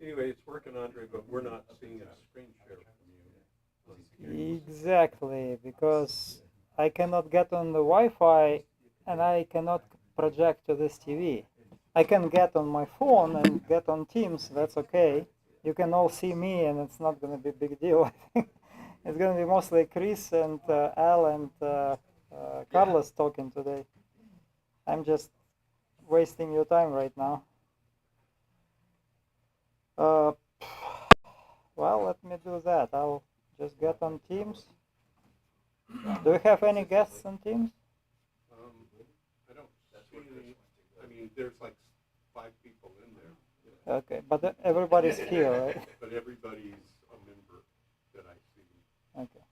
Anyway, it's working, Andre, but we're not seeing a screen share from you. Exactly, because I cannot get on the Wi-Fi and I cannot project to this TV. I can get on my phone and get on Teams, that's okay. You can all see me and it's not going to be a big deal, I think. It's going to be mostly Chris and Al and Carlos talking today. I'm just wasting your time right now. Uh, well, let me do that. I'll just get on Teams. Do we have any guests on Teams? I don't see any. I mean, there's like 5 people in there. Okay, but everybody's here, right? But everybody's a member that I see. Okay.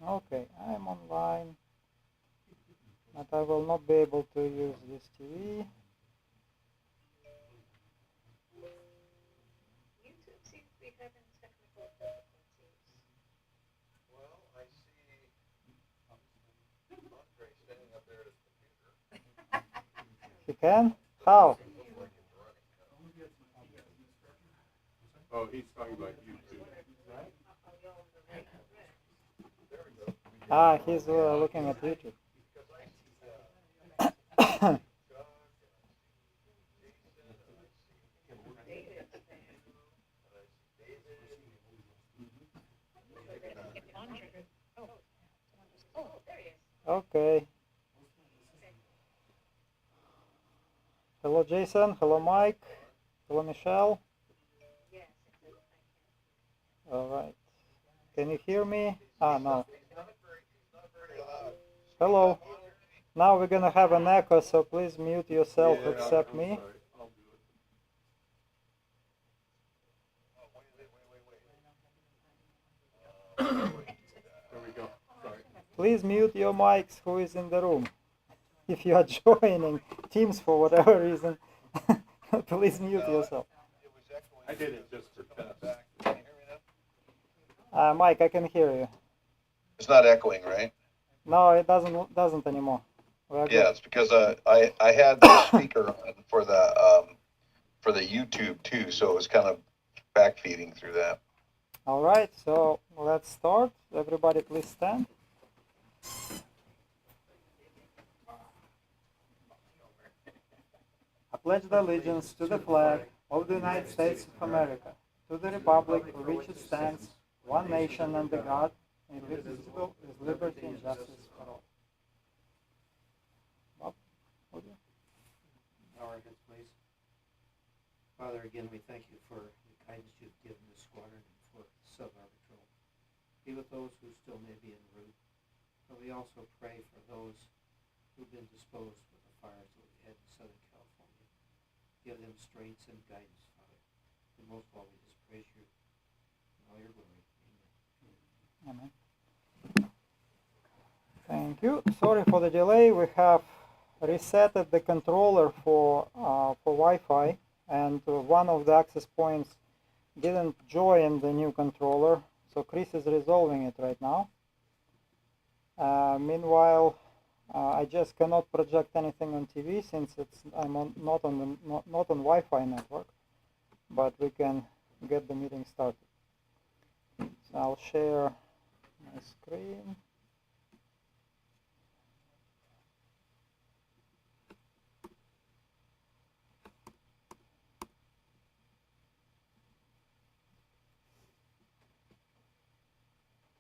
Okay, I'm online, but I will not be able to use this TV. YouTube seems to be having technical difficulties. Well, I see Andre standing up there at his computer. You can? How? Oh, he's talking about YouTube. Ah, he's looking at YouTube. Okay. Hello, Jason. Hello, Mike. Hello, Michelle. All right. Can you hear me? Ah, no. Hello. Now we're gonna have an echo, so please mute yourself except I'm me. sorry. I'll do it. There we go. Sorry. Please mute your mics who is in the room. If you are joining Teams for whatever reason, please mute yourself. I did it just for test. Mike, I can hear you. It's not echoing, right? No, it doesn't anymore. Yeah, it's because I had the speaker on for the YouTube too, so it was kind of back feeding through that. All right, so let's start. Everybody, please stand. I pledge allegiance to the flag of the United States of America, to the republic for which it stands, one nation under God, indivisible, with liberty and justice for all. Bob, would you? Bow our heads, please. Father, again, we thank you for the guidance you've given the squadron and for sub-arbitral. Be with those who still may be en route, but we also pray for those who've been disposed with the fires that we had in Southern California. Give them strength and guidance, Father. And most of all, we just praise you in all your glory. Amen. Amen. Thank you. Sorry for the delay. We have resetted the controller for Wi-Fi, and one of the access points didn't join the new controller, so Chris is resolving it right now. Meanwhile, I just cannot project anything on TV since I'm not on Wi-Fi network, but we can get the meeting started. So I'll share my screen.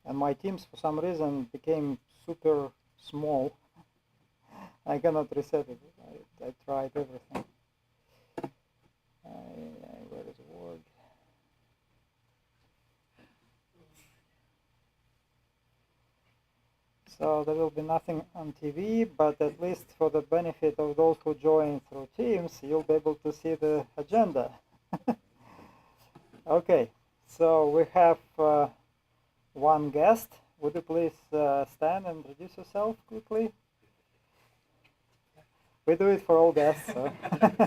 And my Teams, for some reason, became super small. I cannot reset it. I tried everything. Where is Word? So there will be nothing on TV, but at least for the benefit of those who join through Teams, you'll be able to see the agenda. Okay, so we have one guest. Would you please stand and introduce yourself quickly? We do it for all guests. So. I'm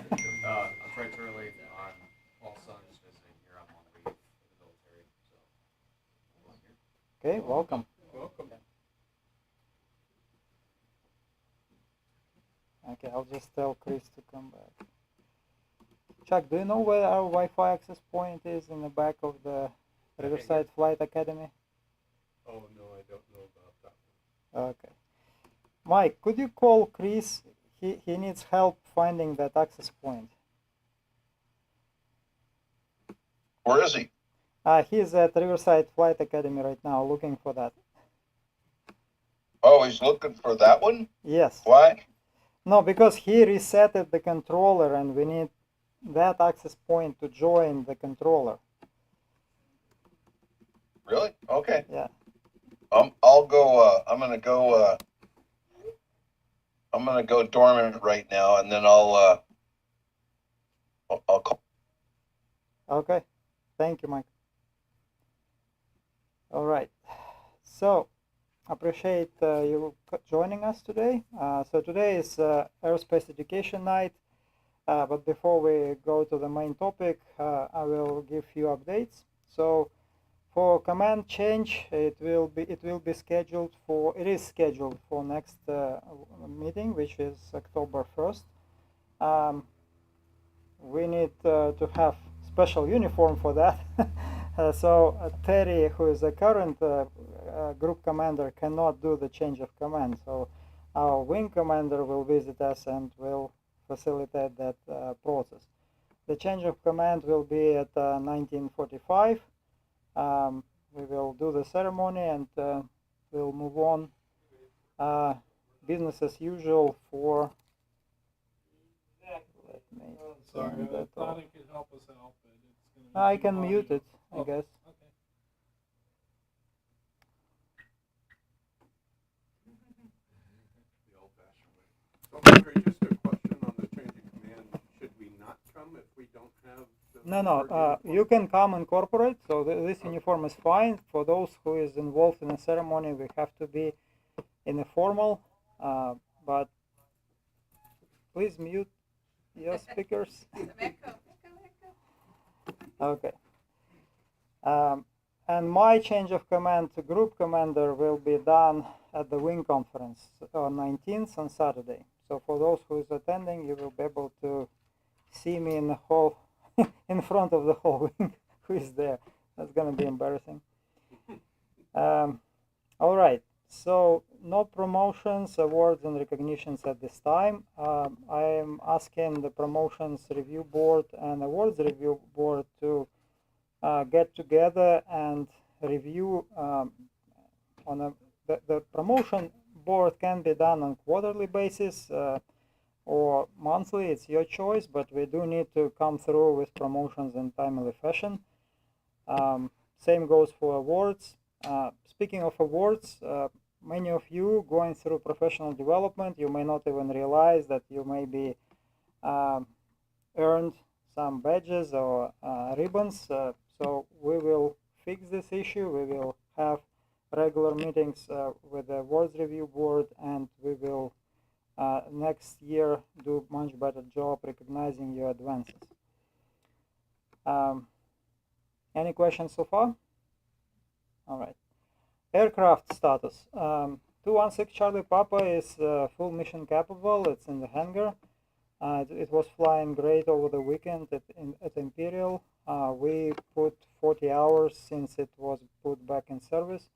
Troy Turley. I'm also just visiting here. I'm on leave for the military, so Okay, welcome. Welcome. Okay, I'll just tell Chris to come back. Chuck, do you know where our Wi-Fi access point is in the back of the Riverside Flight Academy? Oh, no, I don't know about that one. Okay. Mike, could you call Chris? He needs help finding that access point. Where is he? He's at Riverside Flight Academy right now looking for that. Oh, he's looking for that one? Yes. Why? No, because he resetted the controller and we need that access point to join the controller. Really? Okay. Yeah. I'll go, I'm gonna go dormant right now, and then I'll call. Okay. Thank you, Mike. All right. So, appreciate you joining us today. So today is Aerospace Education Night. But before we go to the main topic, I will give you updates. So, for command change, it is scheduled for next meeting, which is October 1st. We need to have special uniform for that. So Terry, who is the current group commander, cannot do the change of command. So our wing commander will visit us and will facilitate that process. The change of command will be at 1945. We will do the ceremony and we'll move on. Business as usual for. Let me turn that off. Could help us out, but it's gonna I be can audio. mute it, I Oh, guess. Okay. The old-fashioned way. So, Larry, just a question on the change of command. Should we not come if we don't have the No, preferred you uniform? can come and corporate, so this uniform is fine. For those who is involved in a ceremony, we have to be in a formal, but please mute your speakers. Okay. And my change of command to group commander will be done at the wing conference on 19th on Saturday. So for those who is attending, you will be able to see me in the hall, in front of the whole wing who is there. That's gonna be embarrassing. All right. So no promotions, awards, and recognitions at this time. I am asking the promotions review board and awards review board to get together and review the promotion board can be done on quarterly basis or monthly. It's your choice, but we do need to come through with promotions in timely fashion. Same goes for awards. Speaking of awards, many of you going through professional development, you may not even realize that you may be earned some badges or ribbons. So we will fix this issue. We will have regular meetings with the awards review board, and we will next year do much better job recognizing your advances. Any questions so far? All right. Aircraft status. 216 Charlie Papa is full mission capable. It's in the hangar. It was flying great over the weekend at Imperial. We put 40 hours since it was put back in service,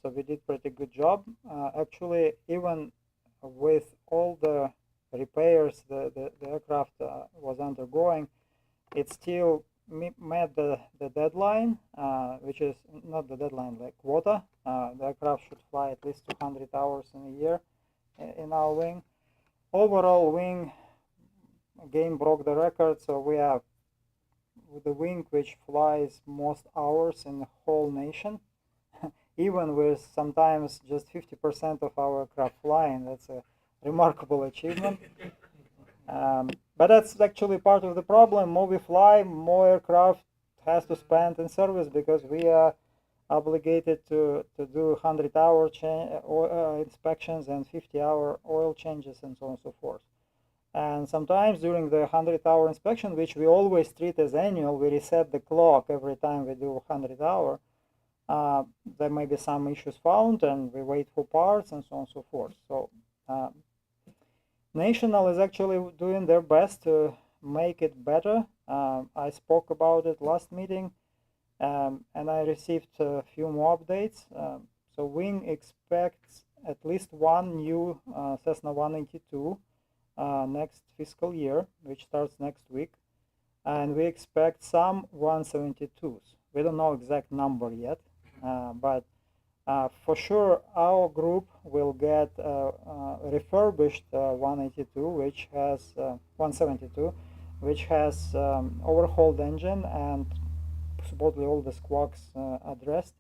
so we did pretty good job. Actually, even with all the repairs the aircraft was undergoing, it still met the deadline, which is not the deadline, like quota. The aircraft should fly at least 200 hours in a year in our wing. Overall wing again broke the record, so we have the wing which flies most hours in the whole nation. Even with sometimes just 50% of our aircraft flying. That's a remarkable achievement. But that's actually part of the problem. More we fly, more aircraft has to spend in service because we are obligated to do 100-hour inspections and 50-hour oil changes and so on and so forth. And sometimes during the 100-hour inspection, which we always treat as annual, we reset the clock every time we do 100-hour. There may be some issues found, and we wait for parts and so on and so forth. So National is actually doing their best to make it better. I spoke about it last meeting, and I received a few more updates. So Wing expects at least one new Cessna 182 next fiscal year, which starts next week, and we expect some 172s. We don't know exact number yet, but for sure our group will get refurbished 182, which has 172, which has overhauled engine and supposedly all the squawks addressed.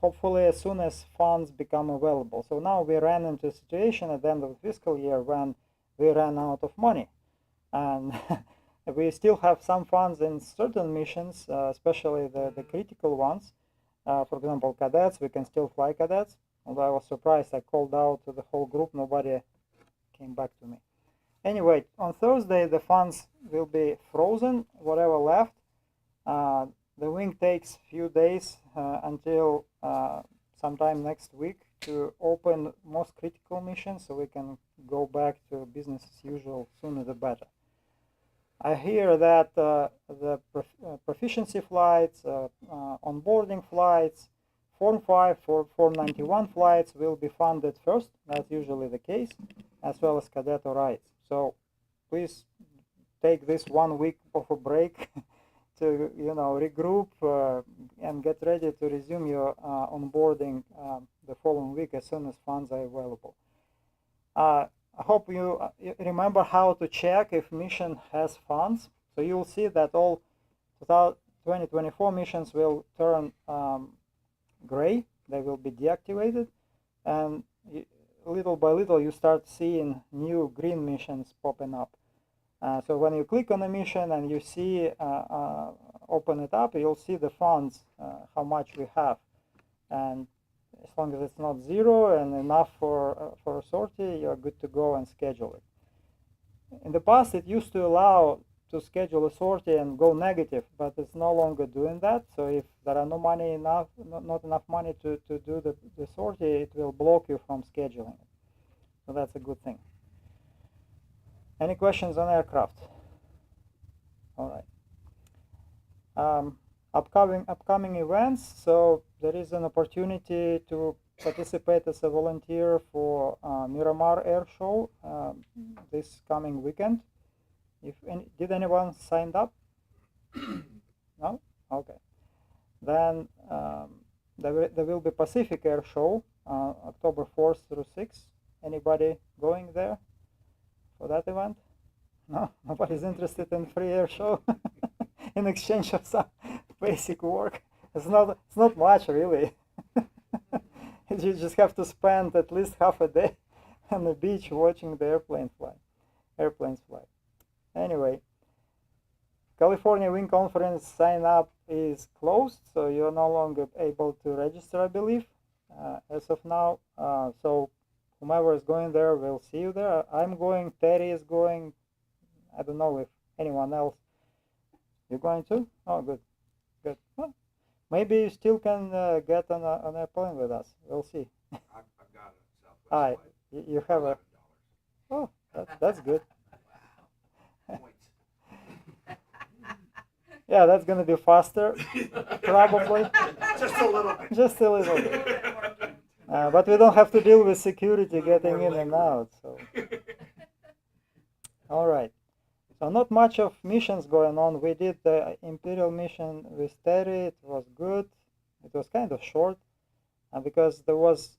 Hopefully as soon as funds become available. So now we ran into a situation at the end of the fiscal year when we ran out of money, and we still have some funds in certain missions, especially the critical ones. For example, cadets, we can still fly cadets. Although I was surprised, I called out to the whole group, nobody came back to me. Anyway, on Thursday the funds will be frozen, whatever left. The Wing takes few days until sometime next week to open most critical missions, so we can go back to business as usual, sooner the better. I hear that the proficiency flights, onboarding flights, Form 5 for 491 flights will be funded first. That's usually the case, as well as cadet rides. So please take this 1 week of a break to regroup and get ready to resume your onboarding the following week as soon as funds are available. I hope you remember how to check if mission has funds. So you'll see that all 2024 missions will turn gray. They will be deactivated, and little by little you start seeing new green missions popping up. So when you click on a mission and you see open it up, you'll see the funds, how much we have, and as long as it's not zero and enough for a sortie, you're good to go and schedule it. In the past, it used to allow to schedule a sortie and go negative, but it's no longer doing that. So if there are not enough money to do the sortie, it will block you from scheduling it. So that's a good thing. Any questions on aircraft? All right. Upcoming events. So there is an opportunity to participate as a volunteer for Miramar Air Show this coming weekend. Did anyone sign up? No? Okay. Then there will be Pacific Air Show October 4th through 6th. Anybody going there for that event? No? Nobody's interested in free air show in exchange of some basic work. It's not much really. You just have to spend at least half a day on the beach watching the airplanes fly. Anyway, California Wing Conference sign up is closed, so you're no longer able to register, I believe, as of now. So whomever is going there, we'll see you there. I'm going, Terry is going. I don't know if anyone else. You're going too? Oh, good. Well, maybe you still can get on an airplane with us. We'll see. I've got a Southwest Hi, flight. you have a. $11. Oh, that's good. Points. Yeah, that's gonna be faster, probably. Just a little bit. Just a little bit. But we don't have to deal with security getting in and out. So, all right. So not much of missions going on. We did the Imperial mission with Terry. It was good. It was kind of short, because there was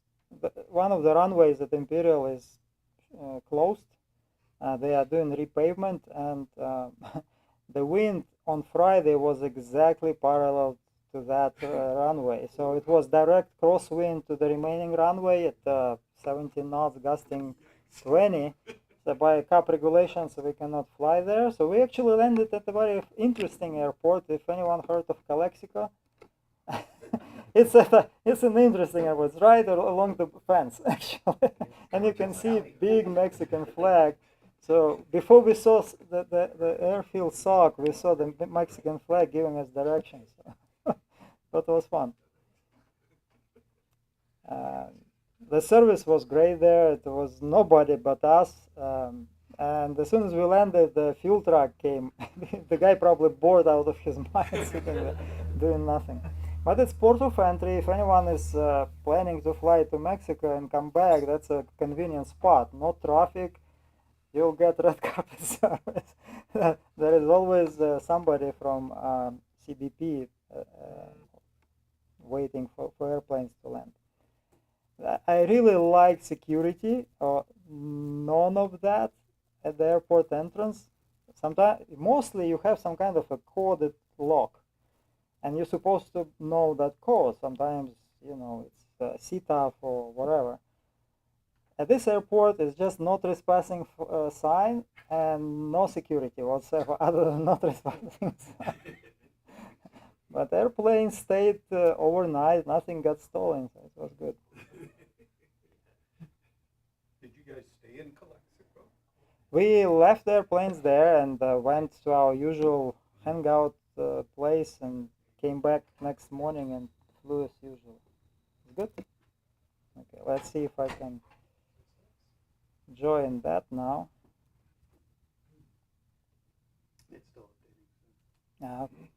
one of the runways at Imperial is closed. They are doing repavement, and the wind on Friday was exactly parallel to that runway. So it was direct crosswind to the remaining runway at 17 knots, gusting 20. So by CAP regulations, we cannot fly there. So we actually landed at a very interesting airport. If anyone heard of Calexico, it's an interesting airport. It's right along the fence, actually, and you can see big Mexican flag. So before we saw the airfield SOC, we saw the Mexican flag giving us directions. But it was fun. the service was great there. It was nobody but us. And as soon as we landed, the fuel truck came. The guy probably bored out of his mind sitting there doing nothing. But it's port of entry. If anyone is planning to fly to Mexico and come back, that's a convenient spot. No traffic. You'll get red carpet service. There is always somebody from CBP waiting for airplanes to land. I really like security, or none of that at the airport entrance. Sometimes, mostly you have some kind of a coded lock, and you're supposed to know that code. Sometimes, you know, it's CTAF or whatever. At this airport, it's just no trespassing sign and no security whatsoever other than no trespassing sign. But airplane stayed overnight, nothing got stolen, so it was good. Did you guys stay in Calexico? We left the airplanes there and went to our usual hangout place and came back next morning and flew as usual. It's good? Okay, let's see if I can join that now. It's still updating. Okay.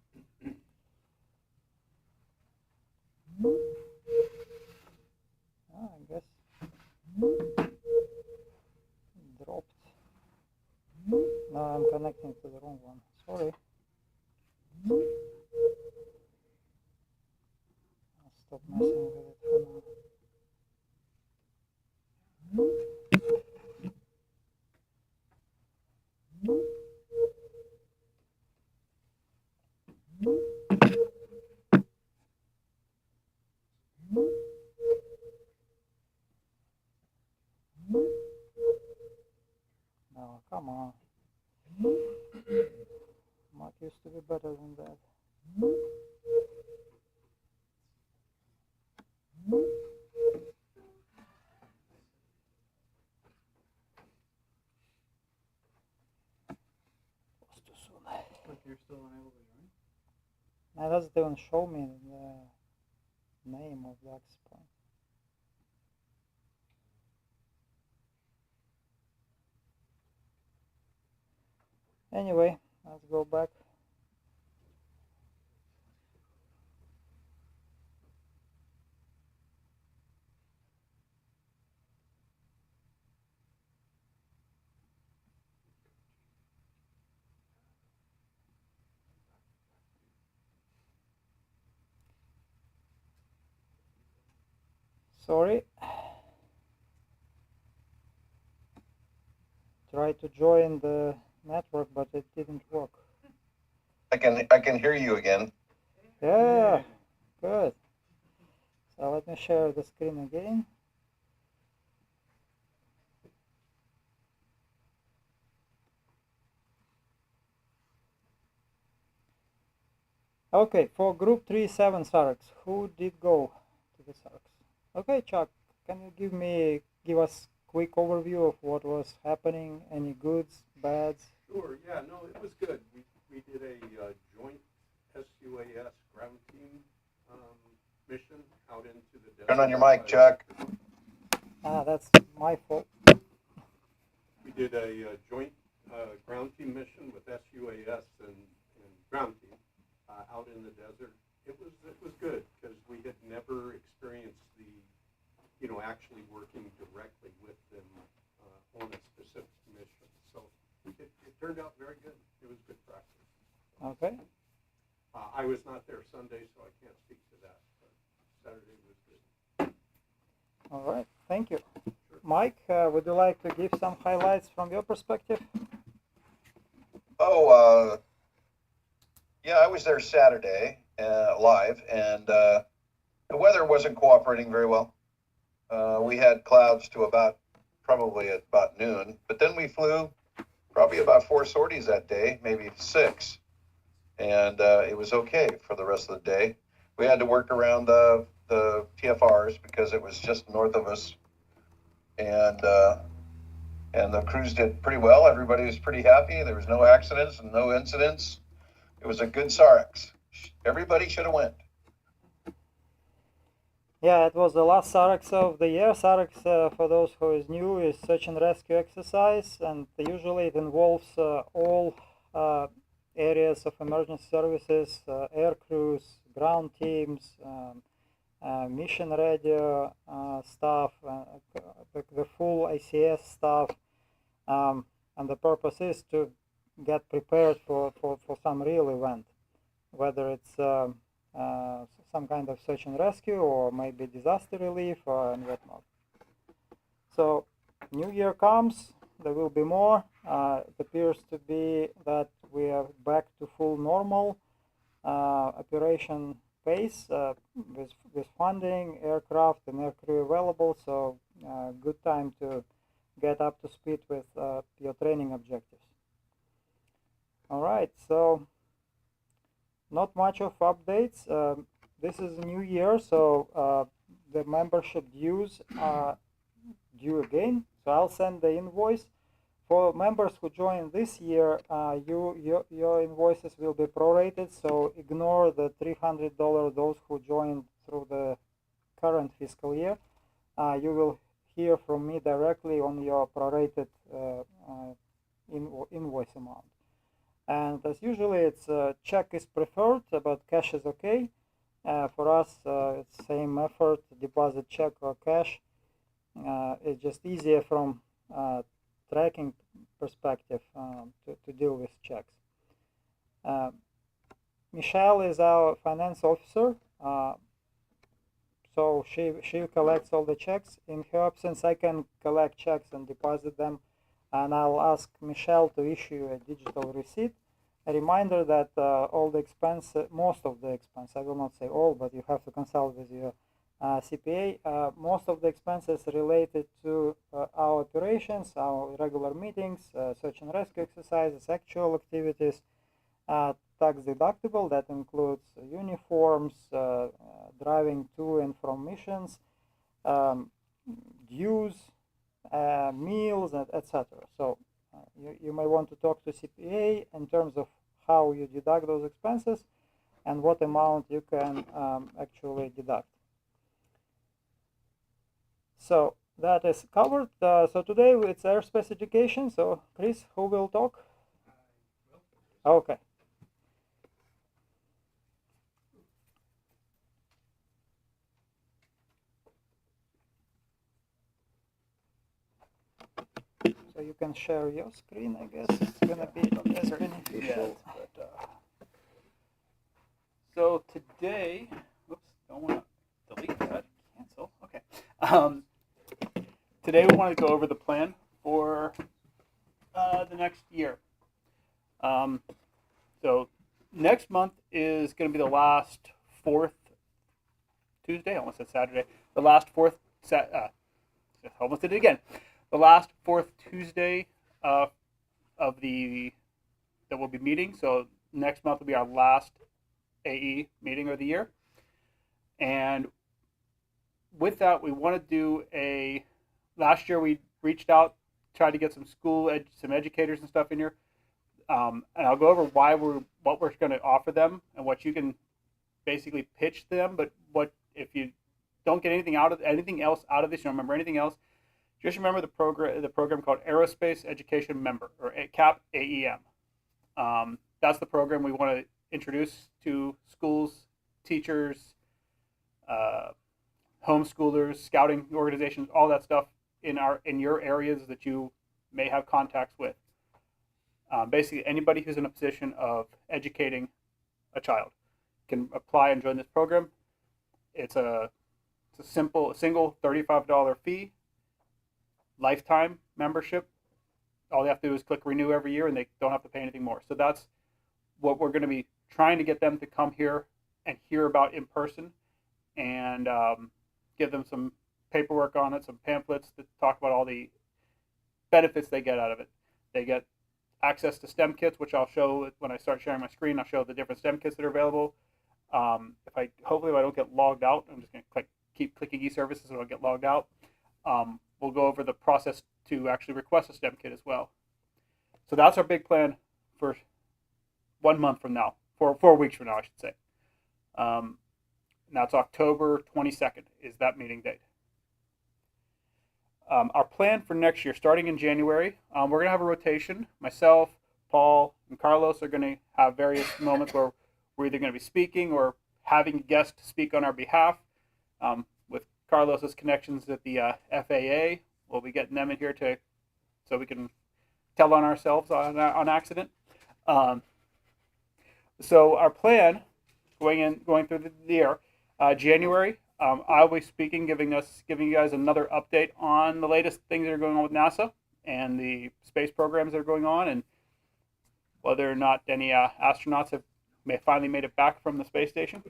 I guess dropped. No, I'm connecting to the wrong one. Sorry. I'll stop messing with it for now. No, come on. Mac used to be better than that. Was too soon. But you're still unable to join? Now it doesn't even show me the name of the access point. Anyway, let's go back. Sorry. Try to join the network, but it didn't work. I can hear you again. Yeah, good. So let me share the screen again. Okay, for group 3-7 SARCs, who did go to the SARCs? Okay, Chuck, can you give us quick overview of what was happening? Any goods, bads? Sure, yeah, no, it was good. We did a joint SUAS ground team mission out into the desert. Turn on your mic, Chuck. Ah, that's my fault. We did a joint ground team mission with SUAS and ground team out in the desert. It was good because we had never experienced actually working directly with them on a specific mission. So it turned out very good. It was good practice. Okay. I was not there Sunday, so I can't speak to that. But Saturday was good. All right. Thank you. Sure. Mike, would you like to give some highlights from your perspective? Oh, yeah, I was there Saturday live, and the weather wasn't cooperating very well. We had clouds to probably at about noon, but then we flew probably about 4 sorties that day, maybe 6, and it was okay for the rest of the day. We had to work around the TFRs because it was just north of us, and the crews did pretty well. Everybody was pretty happy. There was no accidents and no incidents. It was a good SARX. Everybody should have went. Yeah, it was the last SAREX of the year. SAREX, for those who is new, is search and rescue exercise, and usually it involves all areas of emergency services, air crews, ground teams, mission radio staff, the full ACS staff, and the purpose is to get prepared for some real event, whether it's some kind of search and rescue or maybe disaster relief and whatnot. So New Year comes, there will be more. It appears to be that we are back to full normal operation pace with funding, aircraft and aircrew available, so good time to get up to speed with your training objectives. All right, so not much of updates. This is new year, so the membership dues are due again. So I'll send the invoice. For members who join this year, your invoices will be prorated, so ignore the $300 those who joined through the current fiscal year. You will hear from me directly on your prorated invoice amount. And as usually, it's check is preferred, but cash is okay. For us, it's same effort, deposit check or cash. It's just easier from tracking perspective to deal with checks. Michelle is our finance officer, so she collects all the checks. In her absence, I can collect checks and deposit them, and I'll ask Michelle to issue a digital receipt. A reminder that all the expense, most of the expense, I will not say all, but you have to consult with your CPA. Most of the expenses related to our operations, our regular meetings, search and rescue exercises, actual activities, tax deductible. That includes uniforms, driving to and from missions, dues, meals, etc. So you may want to talk to CPA in terms of how you deduct those expenses and what amount you can actually deduct. So that is covered. So today it's airspace education. So Chris, who will talk? Okay. So you can share your screen, I guess. It's gonna be less beneficial. So today, whoops, don't want to delete that. Cancel. Okay. Today we want to go over the plan for the next year. So next month is going to be the last fourth Tuesday. I almost said Saturday. The last fourth. Almost did it again. The last fourth Tuesday of the that we'll be meeting. So next month will be our last AE meeting of the year, and with that, we want to do a. Last year we reached out, tried to get some some educators and stuff in here, and I'll go over what we're going to offer them and what you can basically pitch to them. But what if you don't get anything else out of this? You don't remember anything else? Just remember the program called Aerospace Education Member, or CAP AEM. That's the program we want to introduce to schools, teachers, homeschoolers, scouting organizations, all that stuff in your areas that you may have contacts with. Basically, anybody who's in a position of educating a child can apply and join this program. It's a single $35 fee, lifetime membership. All they have to do is click renew every year, and they don't have to pay anything more. So that's what we're going to be trying to get them to come here and hear about in person, and give them some paperwork on it, some pamphlets that talk about all the benefits they get out of it. They get access to STEM kits, which I'll show when I start sharing my screen. I'll show the different STEM kits that are available. Hopefully if I don't get logged out, I'm just going to keep clicking e-services so I don't get logged out. We'll go over the process to actually request a STEM kit as well. So that's our big plan for 1 month from now, 4 weeks from now, I should say. and that's October 22nd is that meeting date. Our plan for next year, starting in January, we're going to have a rotation. Myself, Paul, and Carlos are going to have various moments where we're either going to be speaking or having guests speak on our behalf. With Carlos's connections at the FAA, we'll be getting them in here so we can tell on ourselves on accident. So our plan going through the year, January, I'll be speaking, giving you guys another update on the latest things that are going on with NASA and the space programs that are going on, and whether or not any astronauts may finally made it back from the space station.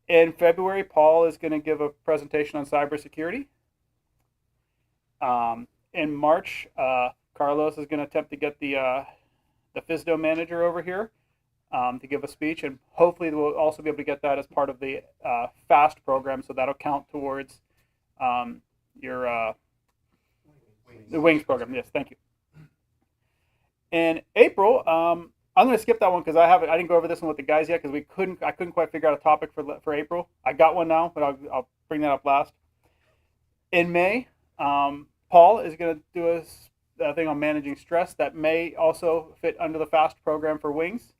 In February, Paul is going to give a presentation on cybersecurity. In March, Carlos is going to attempt to get the FISDO manager over here to give a speech, and hopefully we'll also be able to get that as part of the FAST program, so that'll count towards your the Wings program. Yes, thank you. In April, I'm going to skip that one because I didn't go over this one with the guys yet because I couldn't quite figure out a topic for April. I got one now, but I'll bring that up last. In May, Paul is going to do a thing on managing stress that may also fit under the FAST program for Wings.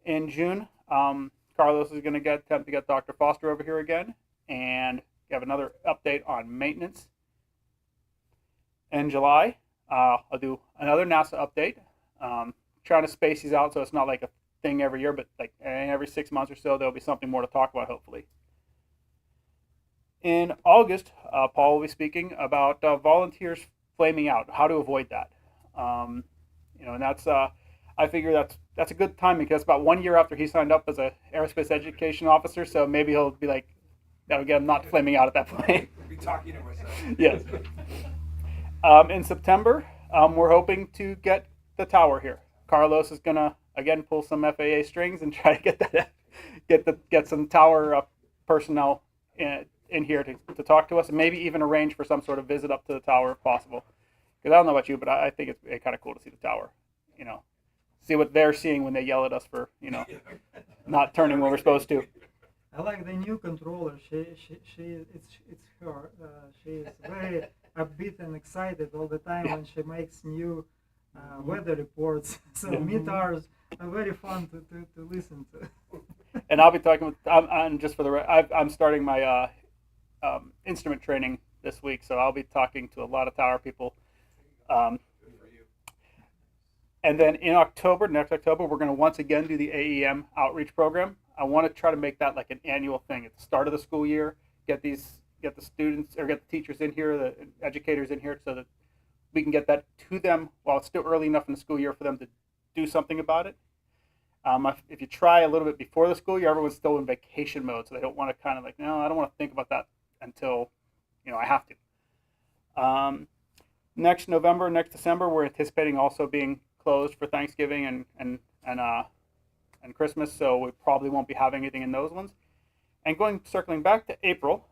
In June, Carlos is going to attempt to get Dr. Foster over here again and have another update on maintenance. In July, I'll do another NASA update, trying to space these out so it's not like a thing every year, but like every 6 months or so, there'll be something more to talk about, hopefully. In August, Paul will be speaking about volunteers flaming out, how to avoid that. And that's I figure that's a good timing because it's about 1 year after he signed up as a aerospace education officer, so maybe he'll be like, that would get him not flaming out at that point. Be talking to myself. Yes. In September, we're hoping to get the tower here. Carlos is gonna again pull some FAA strings and try to get some tower personnel in here to talk to us, and maybe even arrange for some sort of visit up to the tower if possible. Because I don't know about you, but I think it's kind of cool to see the tower. See what they're seeing when they yell at us for not turning when we're supposed to. I like the new controller. It's her. She is very upbeat and excited all the time when she makes new weather reports. So METARs are very fun to listen to. And I'll be talking with. I'm just for the. I'm starting my instrument training this week, so I'll be talking to a lot of tower people. And then in October, next October, we're going to once again do the AEM outreach program. I want to try to make that like an annual thing at the start of the school year. Get the students or get the teachers in here, the educators in here, so that we can get that to them while it's still early enough in the school year for them to do something about it. If you try a little bit before the school year, everyone's still in vacation mode, so they don't want to kind of like, no, I don't want to think about that until I have to. Next November, next December, we're anticipating also being closed for Thanksgiving and Christmas, so we probably won't be having anything in those ones. And circling back to April,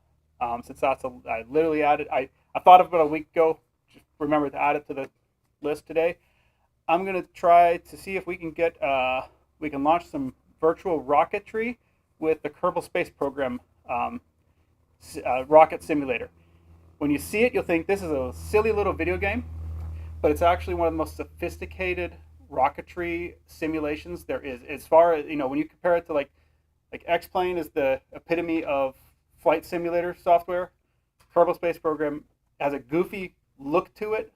since I literally added, I thought of it about a week ago, just remembered to add it to the list today. I'm gonna try to see if we can we can launch some virtual rocketry with the Kerbal Space Program rocket simulator. When you see it, you'll think this is a silly little video game, but it's actually one of the most sophisticated rocketry simulations there is. As far as when you compare it to like X-Plane is the epitome of flight simulator software, Kerbal Space Program has a goofy look to it,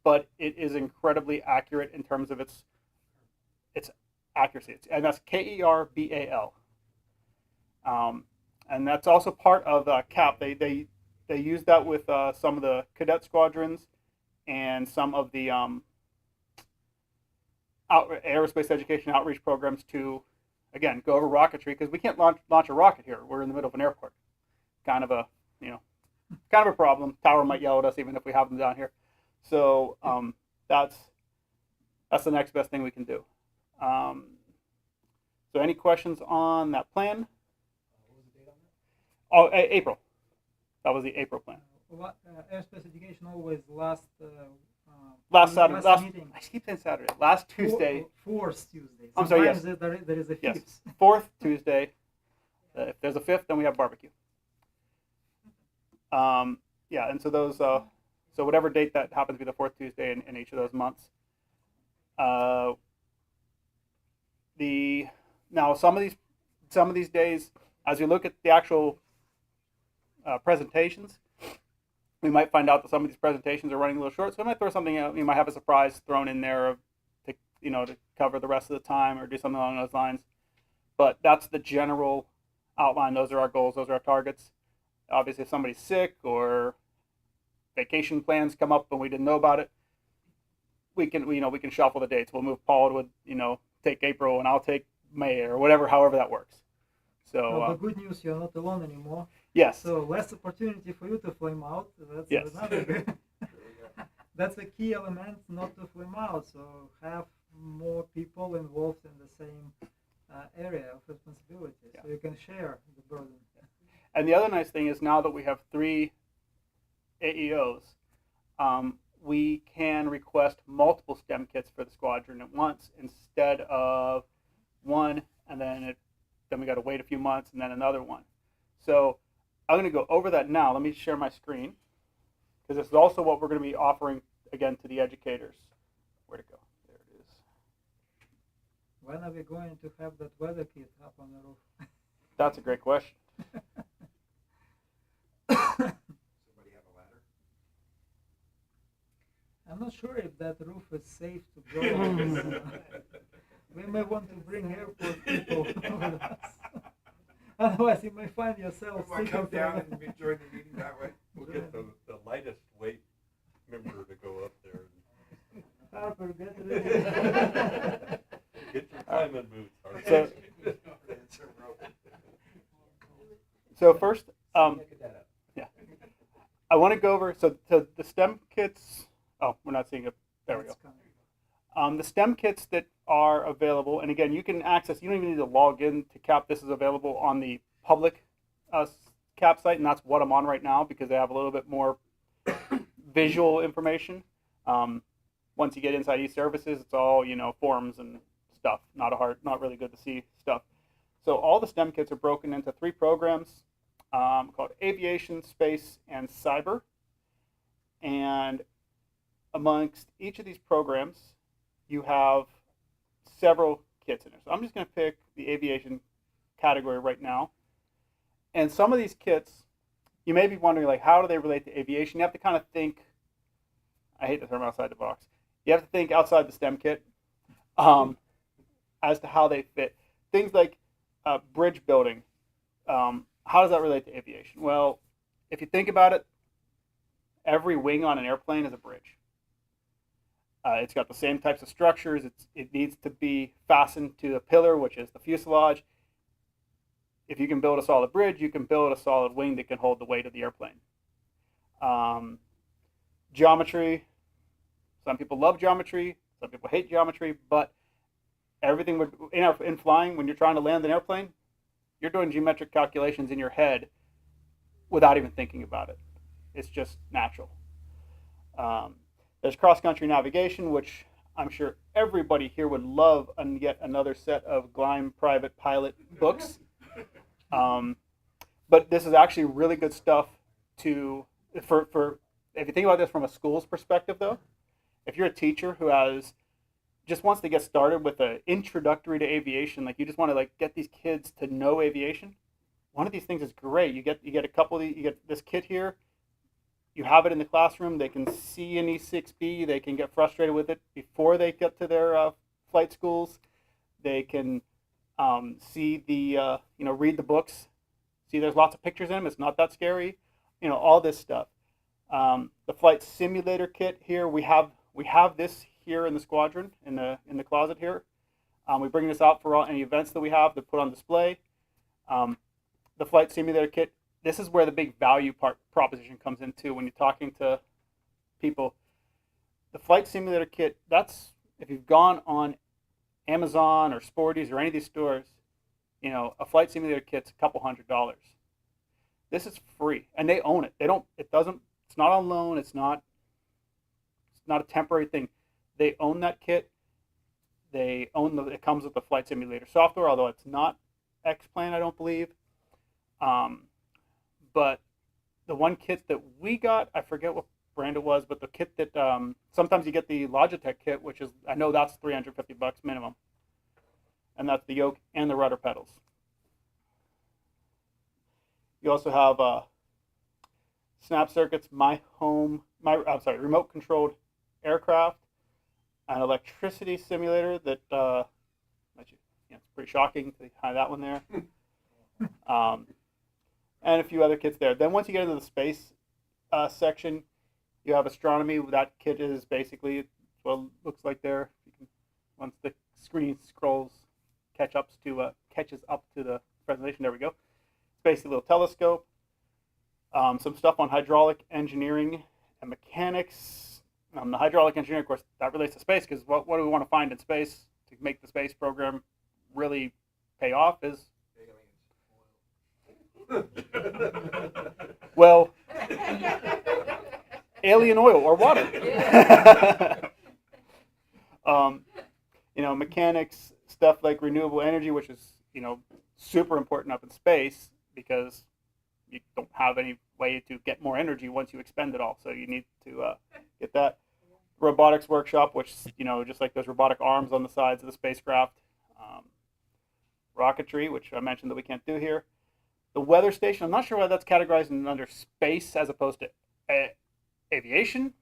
but it is incredibly accurate in terms of its accuracy. And that's KERBAL. And that's also part of CAP. They use that with some of the cadet squadrons and some of the aerospace education outreach programs to, again, go over rocketry, because we can't launch a rocket here. We're in the middle of an airport. Kind of a problem. Tower might yell at us even if we have them down here. So that's the next best thing we can do. So any questions on that plan? What was the date on that? Oh, April. That was the April plan. Airspace education always lasts last Saturday. last meeting. I keep saying Saturday. Last Tuesday. Fourth Tuesday. I'm sorry, yes. Sometimes there is a Yes. fifth. Fourth Tuesday. If there's a fifth, then we have barbecue. Yeah, and so those, so whatever date that happens to be the fourth Tuesday in each of those months. Now some of these days, as we look at the actual presentations, we might find out that some of these presentations are running a little short. So we might throw something out. You might have a surprise thrown in there to cover the rest of the time or do something along those lines. But that's the general outline. Those are our goals. Those are our targets. Obviously, if somebody's sick or vacation plans come up and we didn't know about it, we can shuffle the dates. We'll move Paul to take April and I'll take May or whatever, however that works. So Well, the good news, you're not alone anymore. yes, So less opportunity for you to flame out. That's Yes. another good. That's a key element, not to flame out. So have more people involved in the same area of responsibility, so you can share the burden. and the other nice thing is now that we have 3 AEOs, we can request multiple STEM kits for the squadron at once instead of one, and then we got to wait a few months and then another one. So I'm going to go over that now. Let me share my screen because this is also what we're going to be offering again to the educators. Where'd it go? There it is. When are we going to have that weather kit up on the roof? That's a great question. Somebody have a ladder? I'm not sure if that roof is safe to go on. We may want to bring airport people with us. Otherwise, you may find yourself Might come sticking down to and join the meeting that way. We'll get the lightest weight member to go up there. Harper, get ready. Get your climbing boots, Harper. So, It's a rope. so first, Look at that up. I want to go over, so the STEM kits, oh, we're not seeing it, there we go. That's coming. The STEM kits that are available, and again, you can access, you don't even need to log in to CAP. This is available on the public CAP site, and that's what I'm on right now because they have a little bit more visual information. Once you get inside e-services, it's all, forms and stuff, not really good to see stuff. So all the STEM kits are broken into 3 programs called Aviation, Space, and Cyber. And amongst each of these programs, you have several kits in there. So I'm just going to pick the aviation category right now. And some of these kits, you may be wondering, like, how do they relate to aviation? You have to kind of think, I hate the term outside the box. You have to think outside the STEM kit as to how they fit. Things like bridge building. How does that relate to aviation? Well, if you think about it, every wing on an airplane is a bridge. It's got the same types of structures. It needs to be fastened to a pillar, which is the fuselage. If you can build a solid bridge, you can build a solid wing that can hold the weight of the airplane. Geometry. Some people love geometry. Some people hate geometry. But everything in flying, when you're trying to land an airplane, you're doing geometric calculations in your head without even thinking about it. It's just natural. There's cross-country navigation, which I'm sure everybody here would love, and yet another set of Gleim private pilot books. But this is actually really good stuff for if you think about this from a school's perspective, though. If you're a teacher who just wants to get started with an introductory to aviation, like you just want to get these kids to know aviation, one of these things is great. You get a couple of these, you get this kit here. You have it in the classroom. They can see an E6B. They can get frustrated with it before they get to their flight schools. They can see read the books. See, there's lots of pictures in them. It's not that scary. All this stuff. The flight simulator kit here. We have this here in the squadron in the closet here. We bring this out for any events that we have to put on display. The flight simulator kit. This is where the big value proposition comes into when you're talking to people. The flight simulator kit, that's, if you've gone on Amazon or Sporties or any of these stores, a flight simulator kit's a couple $100. This is free, and they own it. It's not on loan. It's not a temporary thing. They own that kit. They own it comes with the flight simulator software, although it's not X-Plane, I don't believe. But the one kit that we got, I forget what brand it was, but the kit that sometimes you get the Logitech kit, which is, I know that's $350 minimum, and that's the yoke and the rudder pedals. You also have snap circuits, remote controlled aircraft, an electricity simulator that it's pretty shocking to have that one there, and a few other kits there. Then once you get into the space section, you have astronomy. That kit is basically what it looks like there. Once the screen catches up to the presentation, there we go. It's basically a little telescope. Some stuff on hydraulic engineering and mechanics. The hydraulic engineering, of course, that relates to space, because what do we want to find in space to make the space program really pay off is well, alien oil or water. Mechanics, stuff like renewable energy, which is, super important up in space, because you don't have any way to get more energy once you expend it all. So you need to get that. Robotics workshop, which, just like those robotic arms on the sides of the spacecraft. Rocketry, which I mentioned that we can't do here. The weather station, I'm not sure why that's categorized under space as opposed to aviation,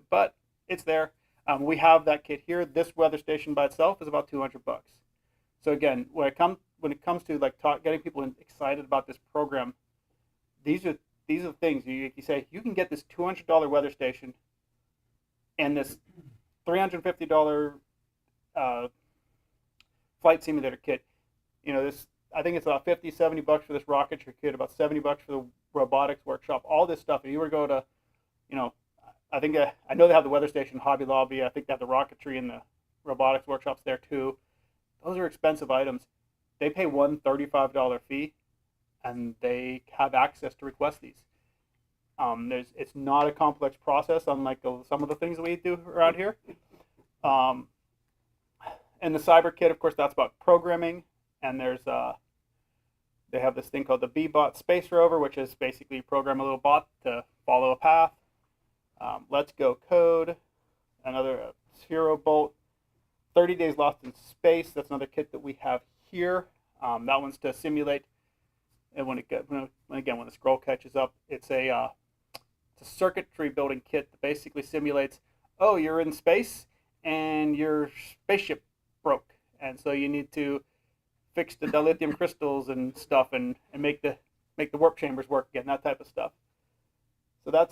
but it's there. We have that kit here. This weather station by itself is about $200. So again, when it comes to like getting people excited about this program, these are things you say you can get this $200 weather station and this $350 flight simulator kit. I think it's about $50-$70 for this rocketry kit, about $70 for the robotics workshop. All this stuff. If you were to go to, I know they have the weather station, Hobby Lobby. I think they have the rocketry and the robotics workshops there too. Those are expensive items. They pay one $35 fee, and they have access to request these. It's not a complex process, unlike some of the things that we do around here. And the cyber kit, of course, that's about programming. And there's they have this thing called the B-Bot Space Rover, which is basically program a little bot to follow a path. Let's Go Code, another Sphero Bolt. 30 Days Lost in Space, that's another kit that we have here. That one's to simulate, and when the scroll catches up, it's a circuitry building kit that basically simulates, you're in space and your spaceship broke, and so you need to fix the dilithium crystals and stuff, and make the warp chambers work again, that type of stuff. So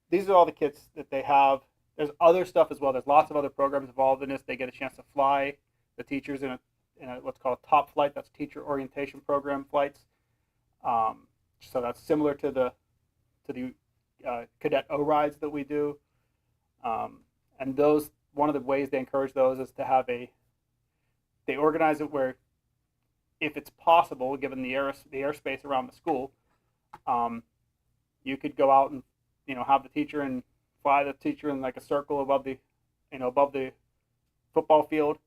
these are all the kits that they have. There's other stuff as well. There's lots of other programs involved in this. They get a chance to fly the teachers in a what's called a top flight. That's teacher orientation program flights. So that's similar to the cadet O-rides that we do. And those, one of the ways they encourage those is to have they organize it where, if it's possible, given the airspace around the school, you could go out and have the teacher and fly the teacher in like a circle above the football field.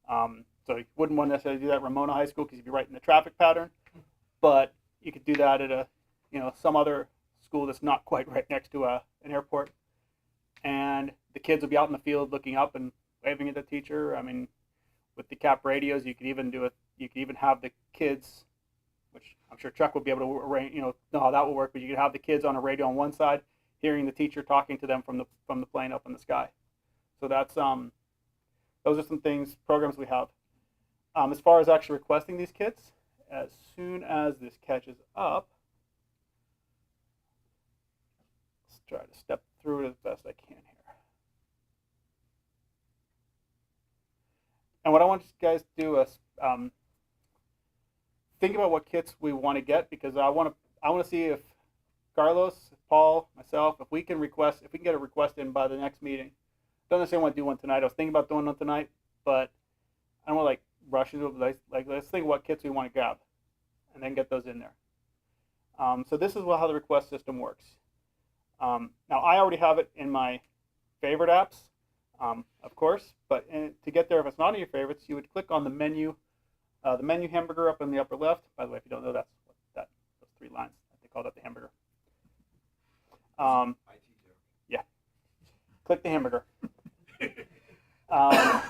So you wouldn't want to necessarily do that at Ramona High School because you'd be right in the traffic pattern. But you could do that at some other school that's not quite right next to an airport, and the kids will be out in the field looking up and waving at the teacher. I mean, with the cap radios, you could even do it. You could even have the kids, which I'm sure Chuck will be able to arrange. Know how that will work. But you could have the kids on a radio on one side, hearing the teacher talking to them from the plane up in the sky. So that's those are some programs we have. As far as actually requesting these kits, as soon as this catches up, let's try to step through it as best I can here. And what I want you guys to do is think about what kits we want to get, because I want to see if Carlos, Paul, myself, if we can get a request in by the next meeting. Don't necessarily want to do one tonight. I was thinking about doing one tonight, but I don't want to rush into it. Let's think what kits we want to grab, and then get those in there. So this is how the request system works. Now I already have it in my favorite apps, of course. But to get there, if it's not in your favorites, you would click on the menu hamburger up in the upper left. By the way, if you don't know, that's what those 3 lines. They call that the hamburger. Click the hamburger.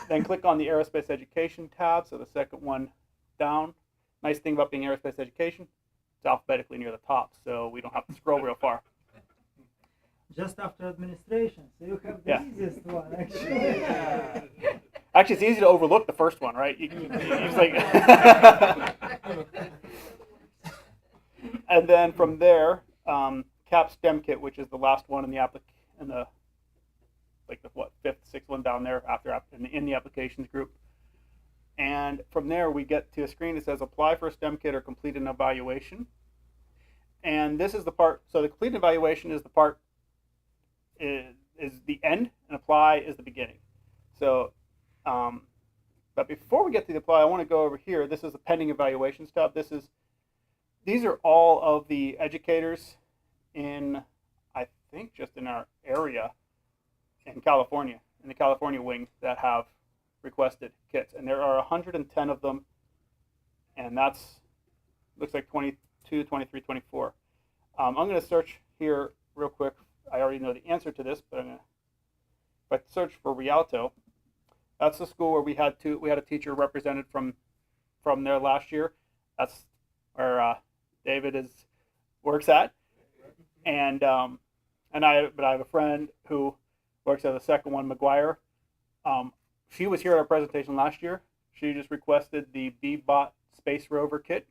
Then click on the aerospace education tab, so the second one down. Nice thing about being aerospace education, it's alphabetically near the top, so we don't have to scroll real far. Just after administration, so you have the Yeah. easiest one, actually. Actually, it's easy to overlook the first one, right? You just like and then from there, Cap STEM Kit, which is the last one in the fifth, sixth one down there in the applications group. And from there, we get to a screen that says apply for a STEM kit or complete an evaluation. And this is the part, so the complete evaluation is the part, is the end, and apply is the beginning. So, but before we get to the apply, I want to go over here. This is the pending evaluations tab. These are all of the educators in, I think, just in our area in California, in the California wing, that have requested kits, and there are 110 of them, and that's looks like 22, 23, 24. I'm going to search here real quick. I already know the answer to this, but I'm going to, if I search for Rialto, that's the school where we had a teacher represented from there last year. That's where David works at, and I have a friend who works at the second one, McGuire. She was here at our presentation last year. She just requested the BBOT Space Rover kit.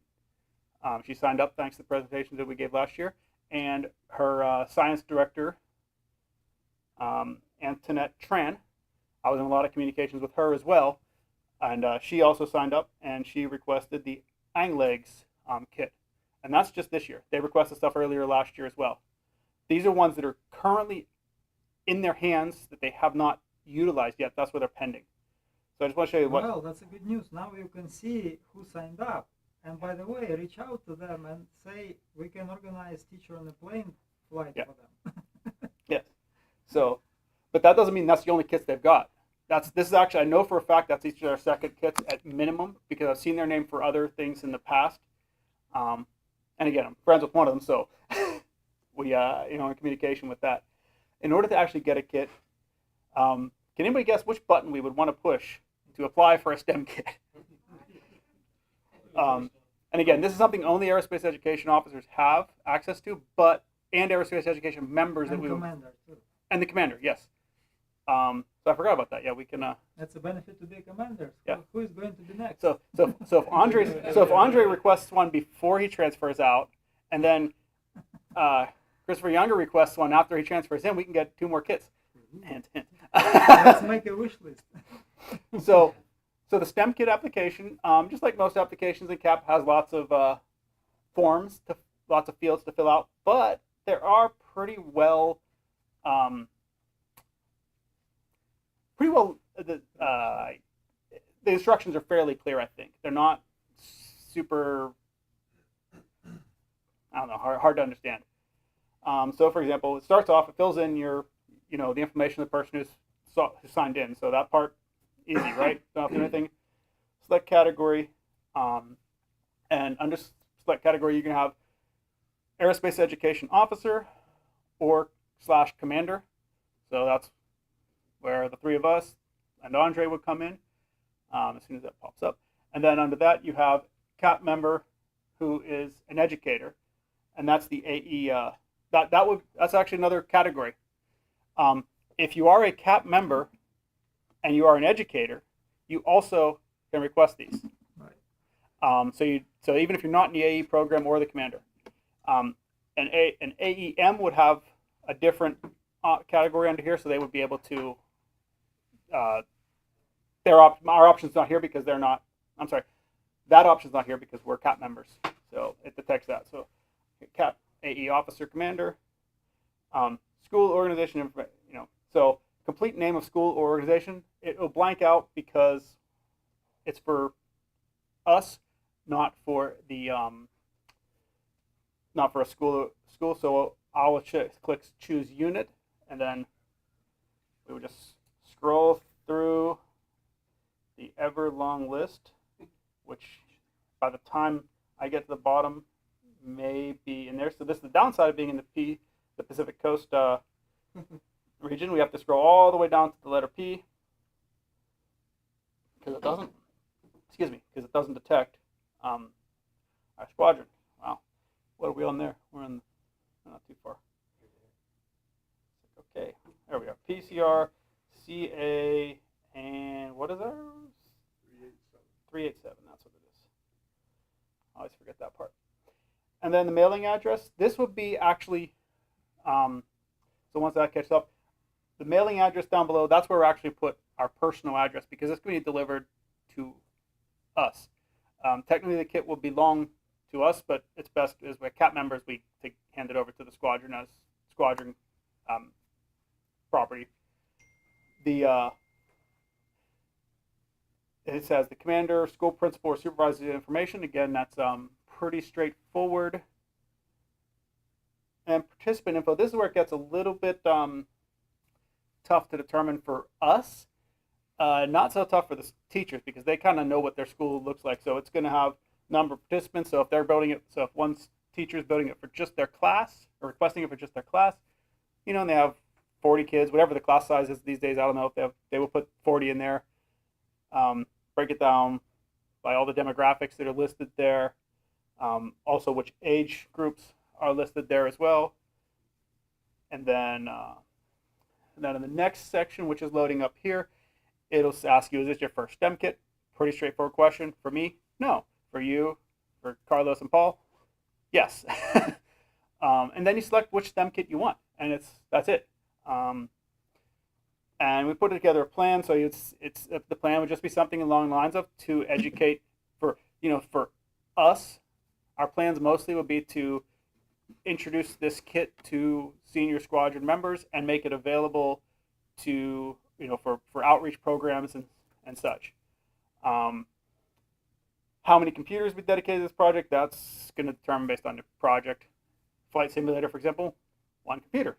She signed up thanks to the presentation that we gave last year. And her science director, Antoinette Tran, I was in a lot of communications with her as well. And she also signed up, and she requested the Anglegs kit. And that's just this year. They requested stuff earlier last year as well. These are ones that are currently in their hands that they have not utilized yet. That's where they're pending. So I just want to show you what. Well, that's a good news. Now you can see who signed up. And by the way, reach out to them and say we can organize teacher on a plane flight for them. Yes. So, but that doesn't mean that's the only kits they've got. This is actually, I know for a fact that's each of their second kits at minimum, because I've seen their name for other things in the past. And again, I'm friends with one of them, so we in communication with that. In order to actually get a kit, can anybody guess which button we would want to push to apply for a STEM kit? And again, this is something only aerospace education officers have access to, and aerospace education members And that we would, commander too. and the commander, yes. So I forgot about that. Yeah, we can. That's a benefit to be a commander. Yeah. Who is going to be next? So if Andre requests one before he transfers out, and then Christopher Younger requests one after he transfers in, we can get 2 more kits. Hint, hint. Let's make a wish list. So the STEM kit application, just like most applications in CAP, has lots of forms, lots of fields to fill out, but there are pretty well the instructions are fairly clear. I think they're not super, hard to understand. So for example, it starts off, it fills in your, the information of the person who signed in. So that part, easy, right? Don't have to do anything. Select category, and under select category, you can have aerospace education officer or / commander. So that's where the 3 of us and Andre would come in as soon as that pops up. And then under that, you have CAP member who is an educator, and that's the AE. That's actually another category. If you are a CAP member and you are an educator, you also can request these. Right. So even if you're not in the AE program or the commander, an AEM would have a different category under here, so they would be able to. Our option's not here because they're not. I'm sorry, that option's not here because we're CAP members, so it detects that. So CAP AE officer commander, school organization, so complete name of school or organization. It will blank out because it's for us, not for the not for a school. So I'll click choose unit, and then we would just scroll through the ever long list, which by the time I get to the bottom may be in there. So this is the downside of being in the Pacific Coast region. We have to scroll all the way down to the letter P because it doesn't detect our squadron. Wow, what are we on there? We're in not too far. Okay, there we are. PCR, CA, and what is ours? 387. That's what it is. I always forget that part. And then the mailing address. This would be actually, so once that catches up, the mailing address down below, that's where we actually put our personal address because it's going to be delivered to us. Technically, the kit will belong to us, but it's best as we're CAP members, we hand it over to the squadron as squadron property. It says the commander, school principal, or supervisor information. Again, that's pretty straightforward. And participant info. This is where it gets a little bit tough to determine for us. Not so tough for the teachers because they kind of know what their school looks like. So it's going to have number of participants. So if they're building it, so if one teacher is building it for just their class or requesting it for just their class, and they have 40 kids, whatever the class size is these days. I don't know if they will put 40 in there. Break it down by all the demographics that are listed there. Also, which age groups are listed there as well. And then in the next section, which is loading up here, it'll ask you, is this your first STEM kit? Pretty straightforward question. For me, no. For you, for Carlos and Paul, yes. And then you select which STEM kit you want, and that's it. And we put together a plan, so the plan would just be something along the lines of to educate for us. Our plans mostly would be to introduce this kit to senior squadron members and make it available to for outreach programs and such. How many computers we dedicate to this project, that's going to determine based on the project. Flight simulator, for example, 1 computer.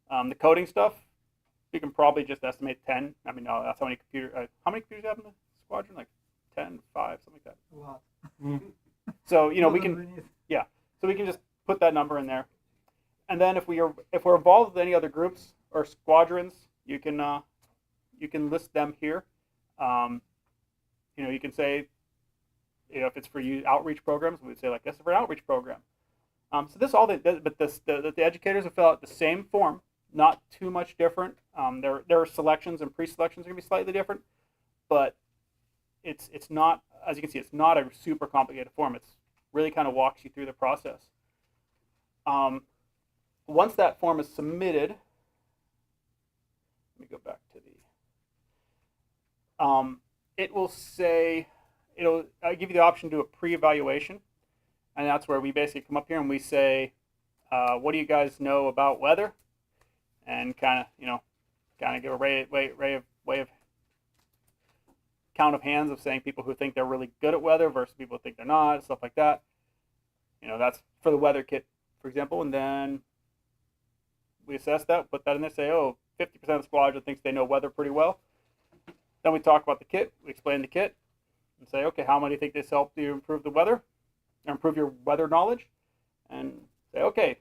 The coding stuff, you can probably just estimate 10. I mean, no, that's how many computers do you have in the squadron? Like 10, 5, something like that. A lot. So we can, so we can just put that number in there. And then if we're involved with any other groups or squadrons, you can list them here. You can say, if it's for you outreach programs, we would say like this is for an outreach program. So this all the educators will fill out the same form, not too much different. Their selections and pre-selections are gonna be slightly different, but it's not, as you can see, it's not a super complicated form. It's really kind of walks you through the process. Once that form is submitted, let me go back to the. It will say, I'll give you the option to do a pre-evaluation, and that's where we basically come up here and we say, what do you guys know about weather? And kind of give a way of count of hands of saying people who think they're really good at weather versus people who think they're not, stuff like that. That's for the weather kit, for example, and then we assess that, put that in there, say, 50% of the squadron thinks they know weather pretty well. Then we talk about the kit, we explain the kit, and say, okay, how many think this helped you improve the weather, or improve your weather knowledge? And say, okay, a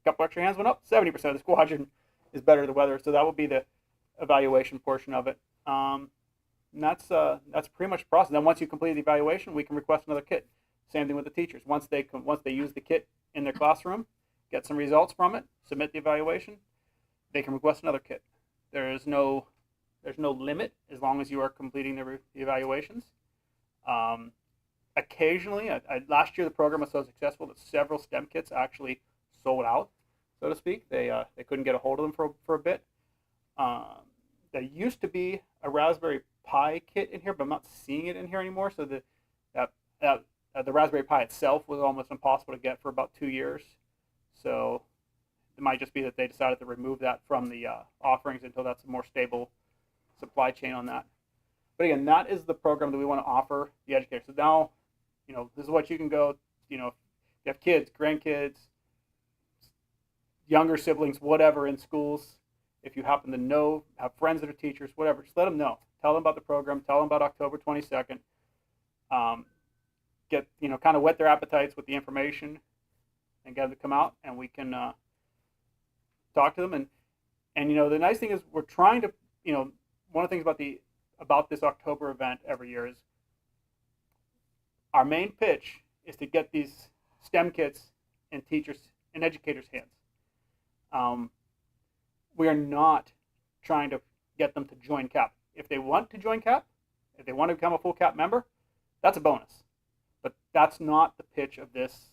couple extra hands went up, 70% of the squadron is better at the weather, so that will be the evaluation portion of it. And that's pretty much the process. Then once you complete the evaluation, we can request another kit. Same thing with the teachers. Once they use the kit in their classroom, get some results from it, submit the evaluation, they can request another kit. There's no limit as long as you are completing the evaluations. Occasionally, last year the program was so successful that several STEM kits actually sold out, so to speak. They couldn't get a hold of them for a bit. There used to be a Raspberry Pi kit in here, but I'm not seeing it in here anymore. So the Raspberry Pi itself was almost impossible to get for about 2 years. So it might just be that they decided to remove that from the offerings until that's a more stable supply chain on that. But again, that is the program that we want to offer the educators. So now, this is what you can go, if you have kids, grandkids, younger siblings, whatever in schools, if you happen to know, have friends that are teachers, whatever, just let them know. Tell them about the program. Tell them about October 22nd. Get, kind of whet their appetites with the information and get them to come out, and we can talk to them. And the nice thing is we're trying to, one of the things about this October event every year is our main pitch is to get these STEM kits in teachers and educators' hands. We are not trying to get them to join CAP. If they want to join CAP, if they want to become a full CAP member, that's a bonus. But that's not the pitch of this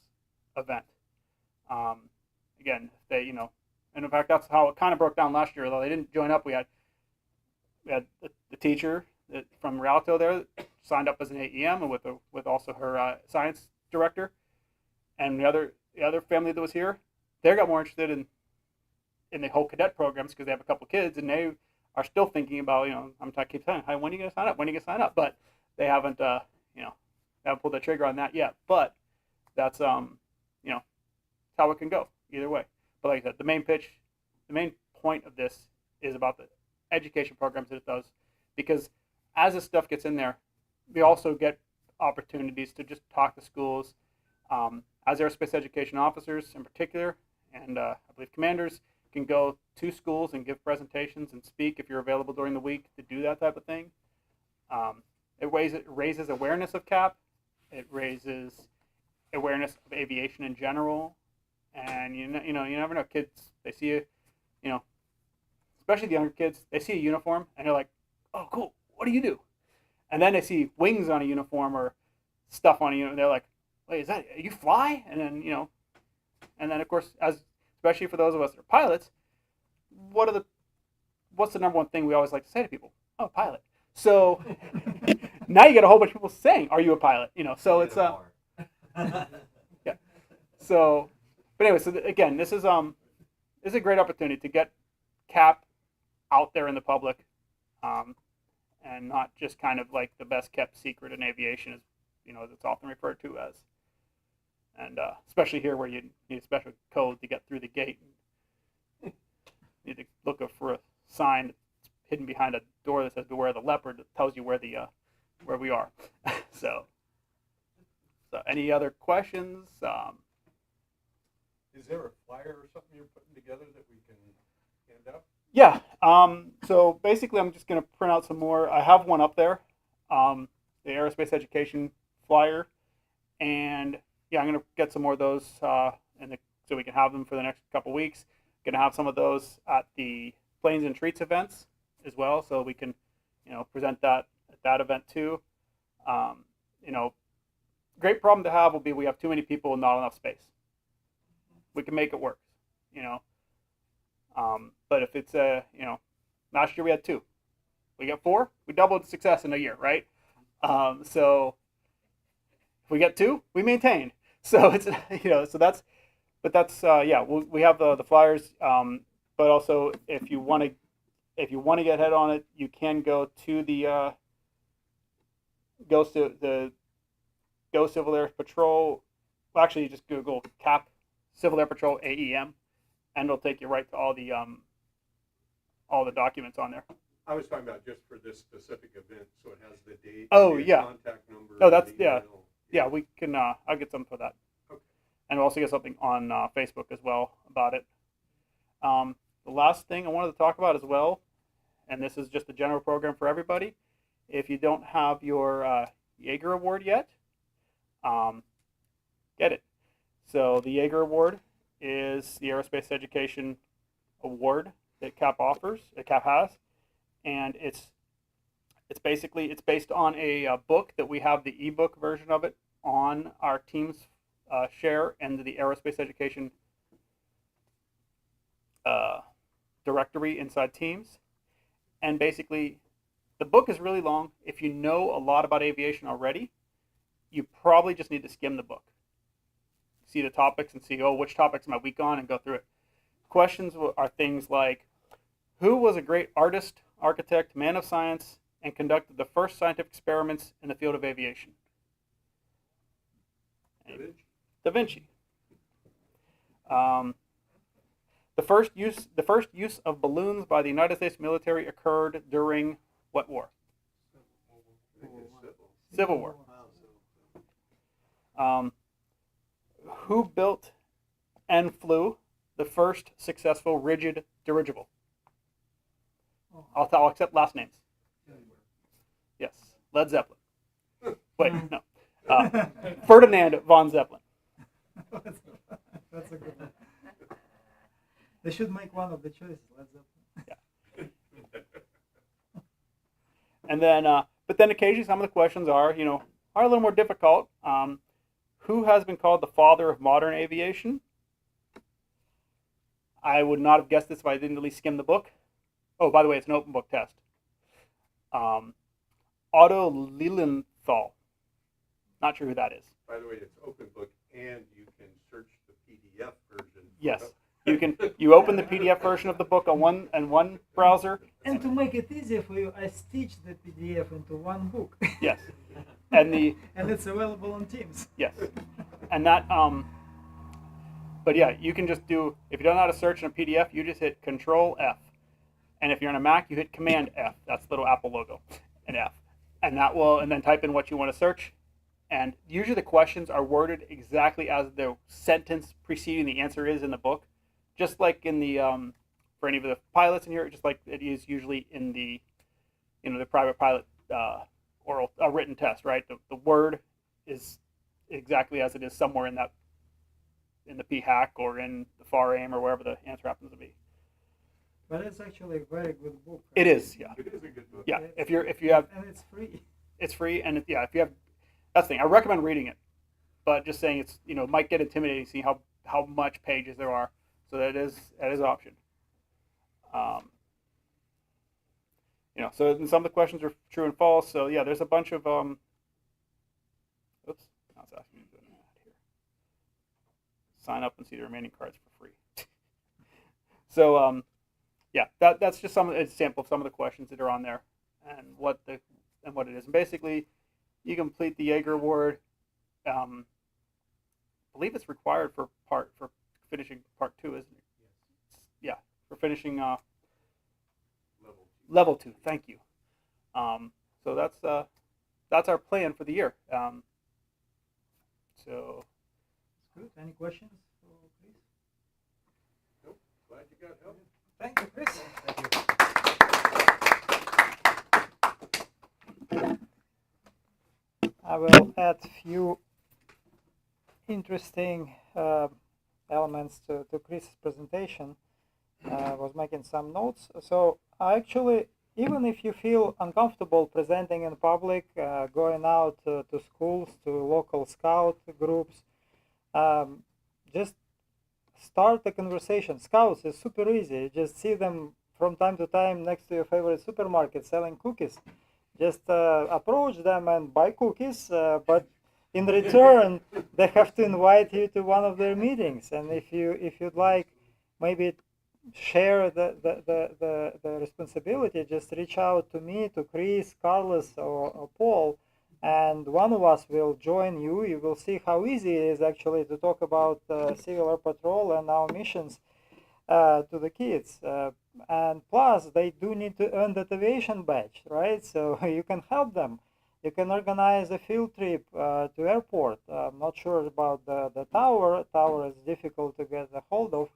event. Again, they, and in fact, that's how it kind of broke down last year. Although they didn't join up, we had the teacher from Rialto there signed up as an AEM, and with also her science director, and the other family that was here, they got more interested in the whole cadet programs because they have a couple kids, and they are still thinking about, I keep saying, hey, when are you going to sign up? When are you going to sign up? But they haven't, haven't pulled the trigger on that yet. But that's, how it can go either way. But like I said, the main point of this is about the education programs that it does, because as this stuff gets in there, we also get opportunities to just talk to schools. As aerospace education officers in particular, and I believe commanders, can go to schools and give presentations and speak if you're available during the week to do that type of thing. It raises awareness of CAP. It raises awareness of aviation in general. And you never know, kids, they see you, especially the younger kids, they see a uniform and they're like, oh, cool, what do you do? And then they see wings on a uniform or stuff on a uniform, they're like, wait, you fly? And then, and then of course, especially for those of us that are pilots, what's the number one thing we always like to say to people? Oh, pilot. So now you get a whole bunch of people saying, are you a pilot? So it's yeah. So, but anyway, so again, this is a great opportunity to get CAP out there in the public, and not just kind of like the best kept secret in aviation, as it's often referred to as. And especially here where you need a special code to get through the gate. You need to look for a sign that's hidden behind a door that says "Beware the leopard," that tells you where we are. So any other questions? Is there a flyer or something you're putting together that we can hand out? Yeah. So basically, I'm just going to print out some more. I have one up there, the aerospace education flyer, and yeah, I'm going to get some more of those, so we can have them for the next couple weeks. Going to have some of those at the Planes and Treats events as well, so we can, present that at that event too. Great problem to have will be we have too many people and not enough space. We can make it work, but if it's last year we had 2, we got 4, we doubled success in a year, right? So if we get 2, we maintain. So it's so that's we have the flyers, but also if you want to get ahead on it, you can go to the Go Civil Air Patrol. Well, actually, you just Google CAP Civil Air Patrol AEM, and it'll take you right to all the documents on there. I was talking about just for this specific event, so it has the date. Oh, the yeah. Contact number. Oh, that's the email. Yeah, we can. I'll get some for that. Okay. And we'll also get something on Facebook as well about it. The last thing I wanted to talk about as well, and this is just a general program for everybody. If you don't have your Jaeger Award yet, get it. So the Jaeger Award is the aerospace education award that CAP has, and it's based on a book that we have the ebook version of it on our Teams share and the aerospace education directory inside Teams. And basically, the book is really long. If you know a lot about aviation already, you probably just need to skim the book. See the topics and see, which topics am I weak on, and go through it. Questions are things like, who was a great artist, architect, man of science, and conducted the first scientific experiments in the field of aviation? Da Vinci. The first use of balloons by the United States military occurred during what war? I think it's civil. Civil War. Who built and flew the first successful rigid dirigible? I'll accept last names. Yes, Led Zeppelin. Wait, no. Ferdinand von Zeppelin. That's a good one. They should make one of the choices. Let's And then, but then occasionally some of the questions are a little more difficult. Who has been called the father of modern aviation? I would not have guessed this if I didn't at least skim the book. Oh, by the way, it's an open book test. Otto Lilienthal. Not sure who that is. By the way, it's open book, and you can search the PDF version. Yes, you open the PDF version of the book on one browser. And to make it easier for you, I stitched the PDF into one book. Yes, and and it's available on Teams. yes, and that but yeah, you can just do, if you don't know how to search in a PDF, you just hit Control F, and if you're on a Mac, you hit Command F. That's the little Apple logo, and F, and then type in what you want to search. And usually the questions are worded exactly as the sentence preceding the answer is in the book, just like in the for any of the pilots in here, just like it is usually in the the private pilot oral written test, right? The word is exactly as it is somewhere in the PHAC or in the FAR AIM or wherever the answer happens to be. But it's actually a very good book. It is, yeah. It is a good book. Yeah, if you have, and it's free. it's free, and if you have, that's the thing. I recommend reading it, but just saying it's might get intimidating seeing how much pages there are. So that is an option. So some of the questions are true and false. So yeah, there's a bunch of oops, now it's asking me to do an ad here. Sign up and see the remaining cards for free. So yeah, that's just a sample of some of the questions that are on there and what it is. And basically, you complete the Jaeger award. I believe it's required for finishing part 2, isn't it? Yeah, for finishing level 2. Thank you. So that's our plan for the year. So Good. Any questions for Chris? Nope. Glad you got help. Thank you, Chris. I will add few interesting elements to Chris's presentation. I was making some notes. So actually, even if you feel uncomfortable presenting in public, going out to schools, to local scout groups, just start the conversation. Scouts is super easy. You just see them from time to time next to your favorite supermarket selling cookies. Just approach them and buy cookies, but in return, they have to invite you to one of their meetings. And if you'd like, maybe share the responsibility, just reach out to me, to Chris, Carlos, or Paul, and one of us will join you. You will see how easy it is actually to talk about Civil Air Patrol and our missions to the kids. And plus, they do need to earn that aviation badge, right? So you can help them. You can organize a field trip to airport. I'm not sure about the tower. Tower is difficult to get a hold of.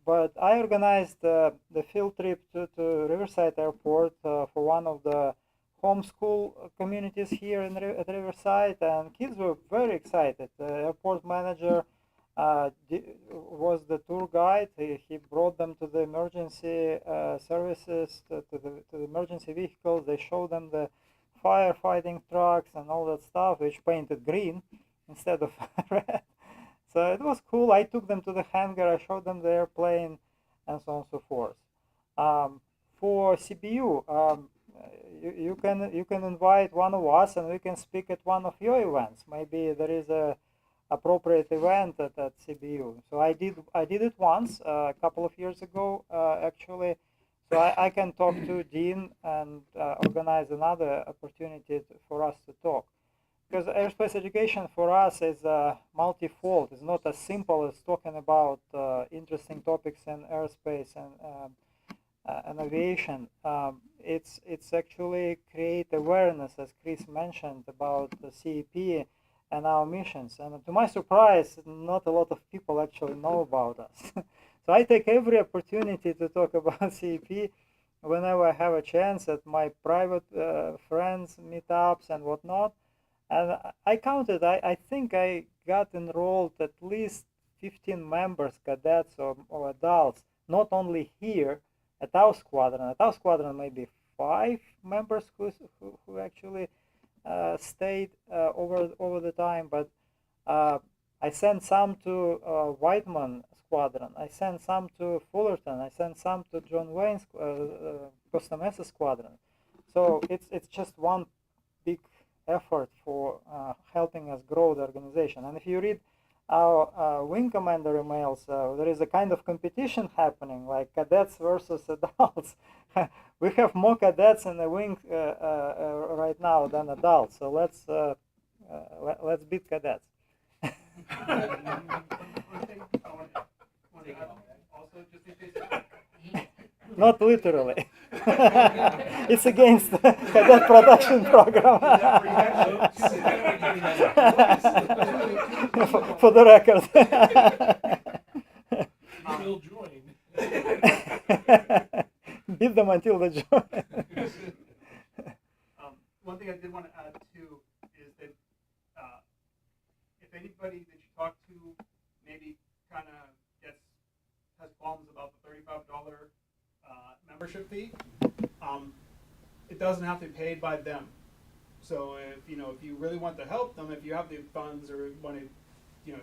But I organized the field trip to Riverside Airport for one of the homeschool communities here at Riverside, and kids were very excited. The airport manager was the tour guide. He brought them to the emergency services, to the emergency vehicles. They showed them the firefighting trucks and all that stuff, which painted green instead of red. So it was cool. I took them to the hangar. I showed them the airplane, and so on and so forth. For CBU, you can invite one of us, and we can speak at one of your events. Maybe there is a appropriate event at CBU. So I did it once a couple of years ago, actually. So I can talk to Dean and organize another opportunity for us to talk. because aerospace education for us is multifold. It's not as simple as talking about interesting topics in aerospace and aviation. It's actually create awareness, as Chris mentioned, about the CEP and our missions. And to my surprise, not a lot of people actually know about us. So I take every opportunity to talk about CEP whenever I have a chance at my private friends meetups and whatnot. And I counted, I think I got enrolled at least 15 members, cadets or adults, not only here at our squadron. At our squadron, maybe 5 members who actually stayed over the time, but I sent some to Whiteman Squadron. I sent some to Fullerton. I sent some to John Wayne's Costa Mesa Squadron. So it's just one big effort for helping us grow the organization. And if you read our wing commander emails, there is a kind of competition happening, like cadets versus adults. We have more cadets in the wing right now than adults. So let's beat cadets. Not literally. It's against the cadet production program. For the record. Still join. Beat them until they join. One thing I did want to add too is that if anybody that you talk to maybe kind of has qualms about the $35 membership fee, it doesn't have to be paid by them. So if you really want to help them, if you have the funds or want to,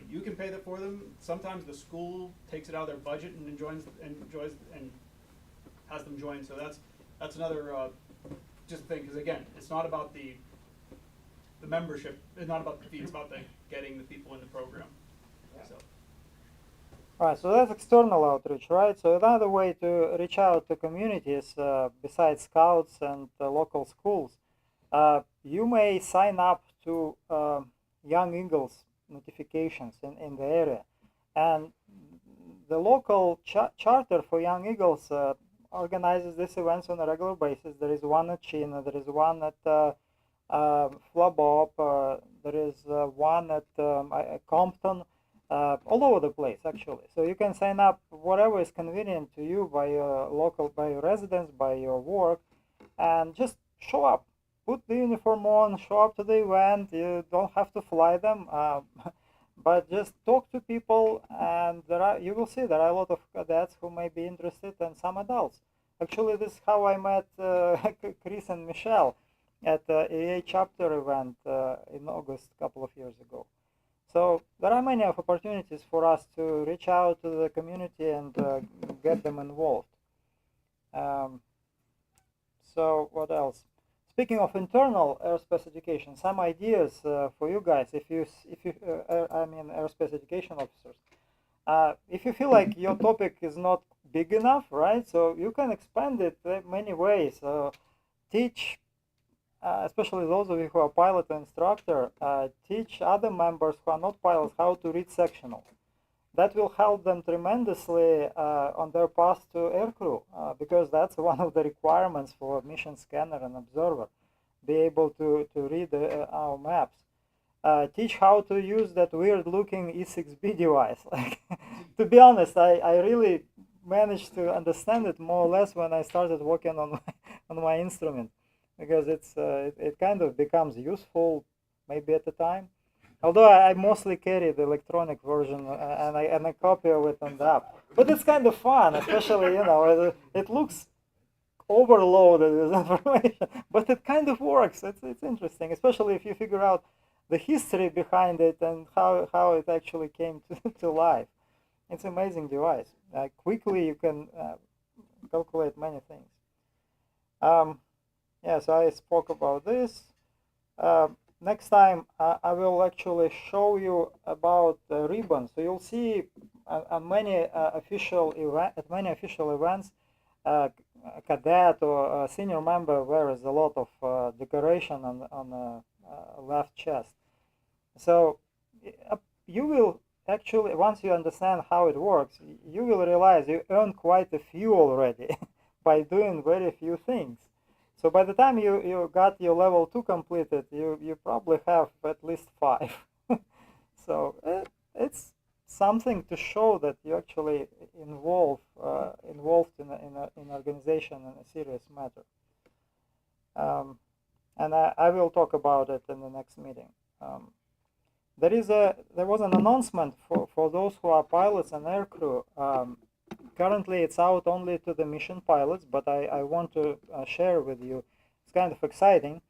you can pay that for them. Sometimes the school takes it out of their budget and enjoys and has them join. So that's another just thing, because again, it's not about the membership. It's not about the fee. It's about getting the people in the program. So. Right, so that's external outreach, right? So another way to reach out to communities besides scouts and local schools, you may sign up to Young Eagles notifications in the area. And the local charter for Young Eagles organizes these events on a regular basis. There is one at Chino, there is one at Flabob, there is one at Compton. All over the place, actually. So you can sign up whatever is convenient to you by your residence, by your work, and just show up. Put the uniform on, show up to the event. You don't have to fly them, but just talk to people, and you will see there are a lot of cadets who may be interested, and some adults. Actually, this is how I met Chris and Michelle at the AA chapter event in August a couple of years ago. So there are many opportunities for us to reach out to the community and get them involved. So what else? Speaking of internal aerospace education, some ideas for you guys, if you aerospace education officers. If you feel like your topic is not big enough, right? So you can expand it many ways. Teach. Especially those of you who are pilot or instructor, teach other members who are not pilots how to read sectional. That will help them tremendously on their path to aircrew, because that's one of the requirements for mission scanner and observer, be able to read our maps. Teach how to use that weird looking E6B device. To be honest, I really managed to understand it more or less when I started working on my instrument, because it kind of becomes useful maybe at the time. Although I mostly carry the electronic version and I copy of it on the app. But it's kind of fun, especially, it looks overloaded with information, but it kind of works. It's interesting, especially if you figure out the history behind it and how it actually came to life. It's an amazing device. Quickly you can calculate many things. Yes, I spoke about this. Next time I will actually show you about the ribbon. So you'll see at many official events, a cadet or a senior member wears a lot of decoration on left chest. So you will actually, once you understand how it works, you will realize you earn quite a few already by doing very few things. So by the time you got your level 2 completed, you probably have at least 5. So it's something to show that you actually involved in organization in a serious matter. And I will talk about it in the next meeting. There was an announcement for those who are pilots and aircrew. Currently, it's out only to the mission pilots, but I want to share with you. It's kind of exciting.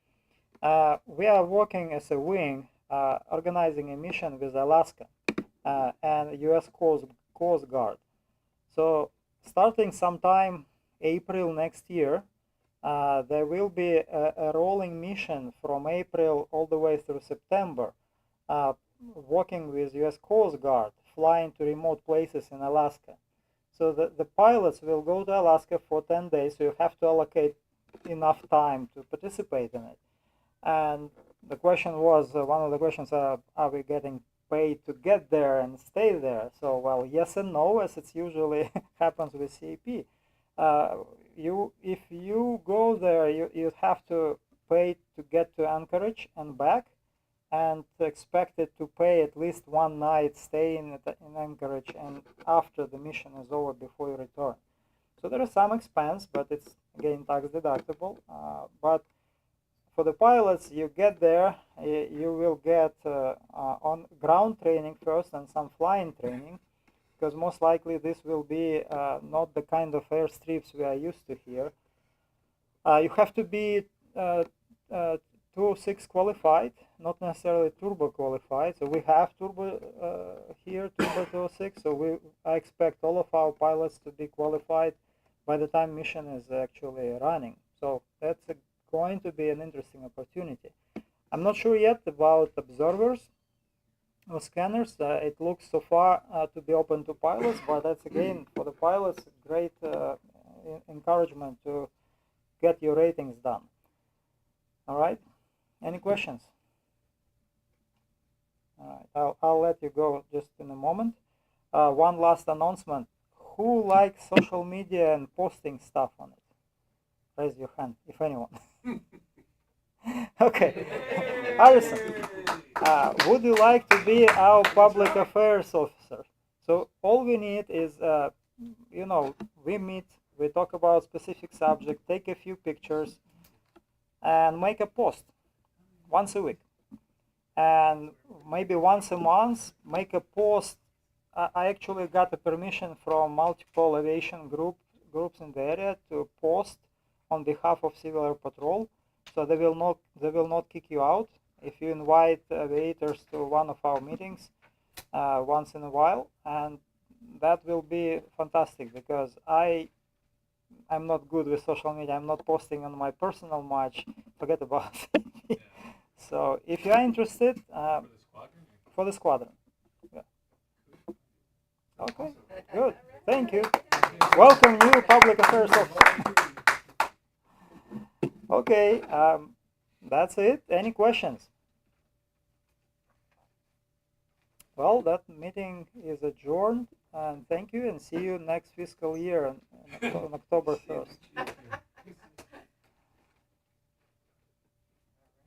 We are working as a wing, organizing a mission with Alaska and U.S. Coast Guard. So starting sometime April next year, there will be a rolling mission from April all the way through September, working with U.S. Coast Guard, flying to remote places in Alaska. So the pilots will go to Alaska for 10 days, so you have to allocate enough time to participate in it. And the question was, one of the questions, are we getting paid to get there and stay there? So, well, yes and no, as it usually happens with CAP. If you go there, you have to pay to get to Anchorage and back, and expected to pay at least one night stay in Anchorage and after the mission is over before you return. So there is some expense, but it's again tax deductible. But for the pilots, you get there, you will get on ground training first and some flying training, because most likely this will be not the kind of airstrips we are used to here. You have to be 206 qualified, not necessarily turbo qualified. So we have turbo here, turbo 206. So I expect all of our pilots to be qualified by the time mission is actually running. So that's going to be an interesting opportunity. I'm not sure yet about observers or scanners. It looks so far to be open to pilots, but that's again for the pilots great encouragement to get your ratings done. All right. Any questions? All right, I'll let you go just in a moment. One last announcement. Who likes social media and posting stuff on it? Raise your hand, if anyone. Okay. Harrison, would you like to be our public affairs officer? So all we need is, we meet, we talk about specific subject, take a few pictures, and make a post once a week. And maybe once a month, make a post. I actually got a permission from multiple aviation groups in the area to post on behalf of Civil Air Patrol. So they will not kick you out if you invite aviators to one of our meetings once in a while, and that will be fantastic because I'm not good with social media. I'm not posting on my personal much. Forget about it. Yeah. So if you are interested, for the squadron. Yeah. Okay, good. Thank you. Welcome, new public affairs officer. Okay, that's it. Any questions? Well, that meeting is adjourned, and thank you, and see you next fiscal year on October 1st.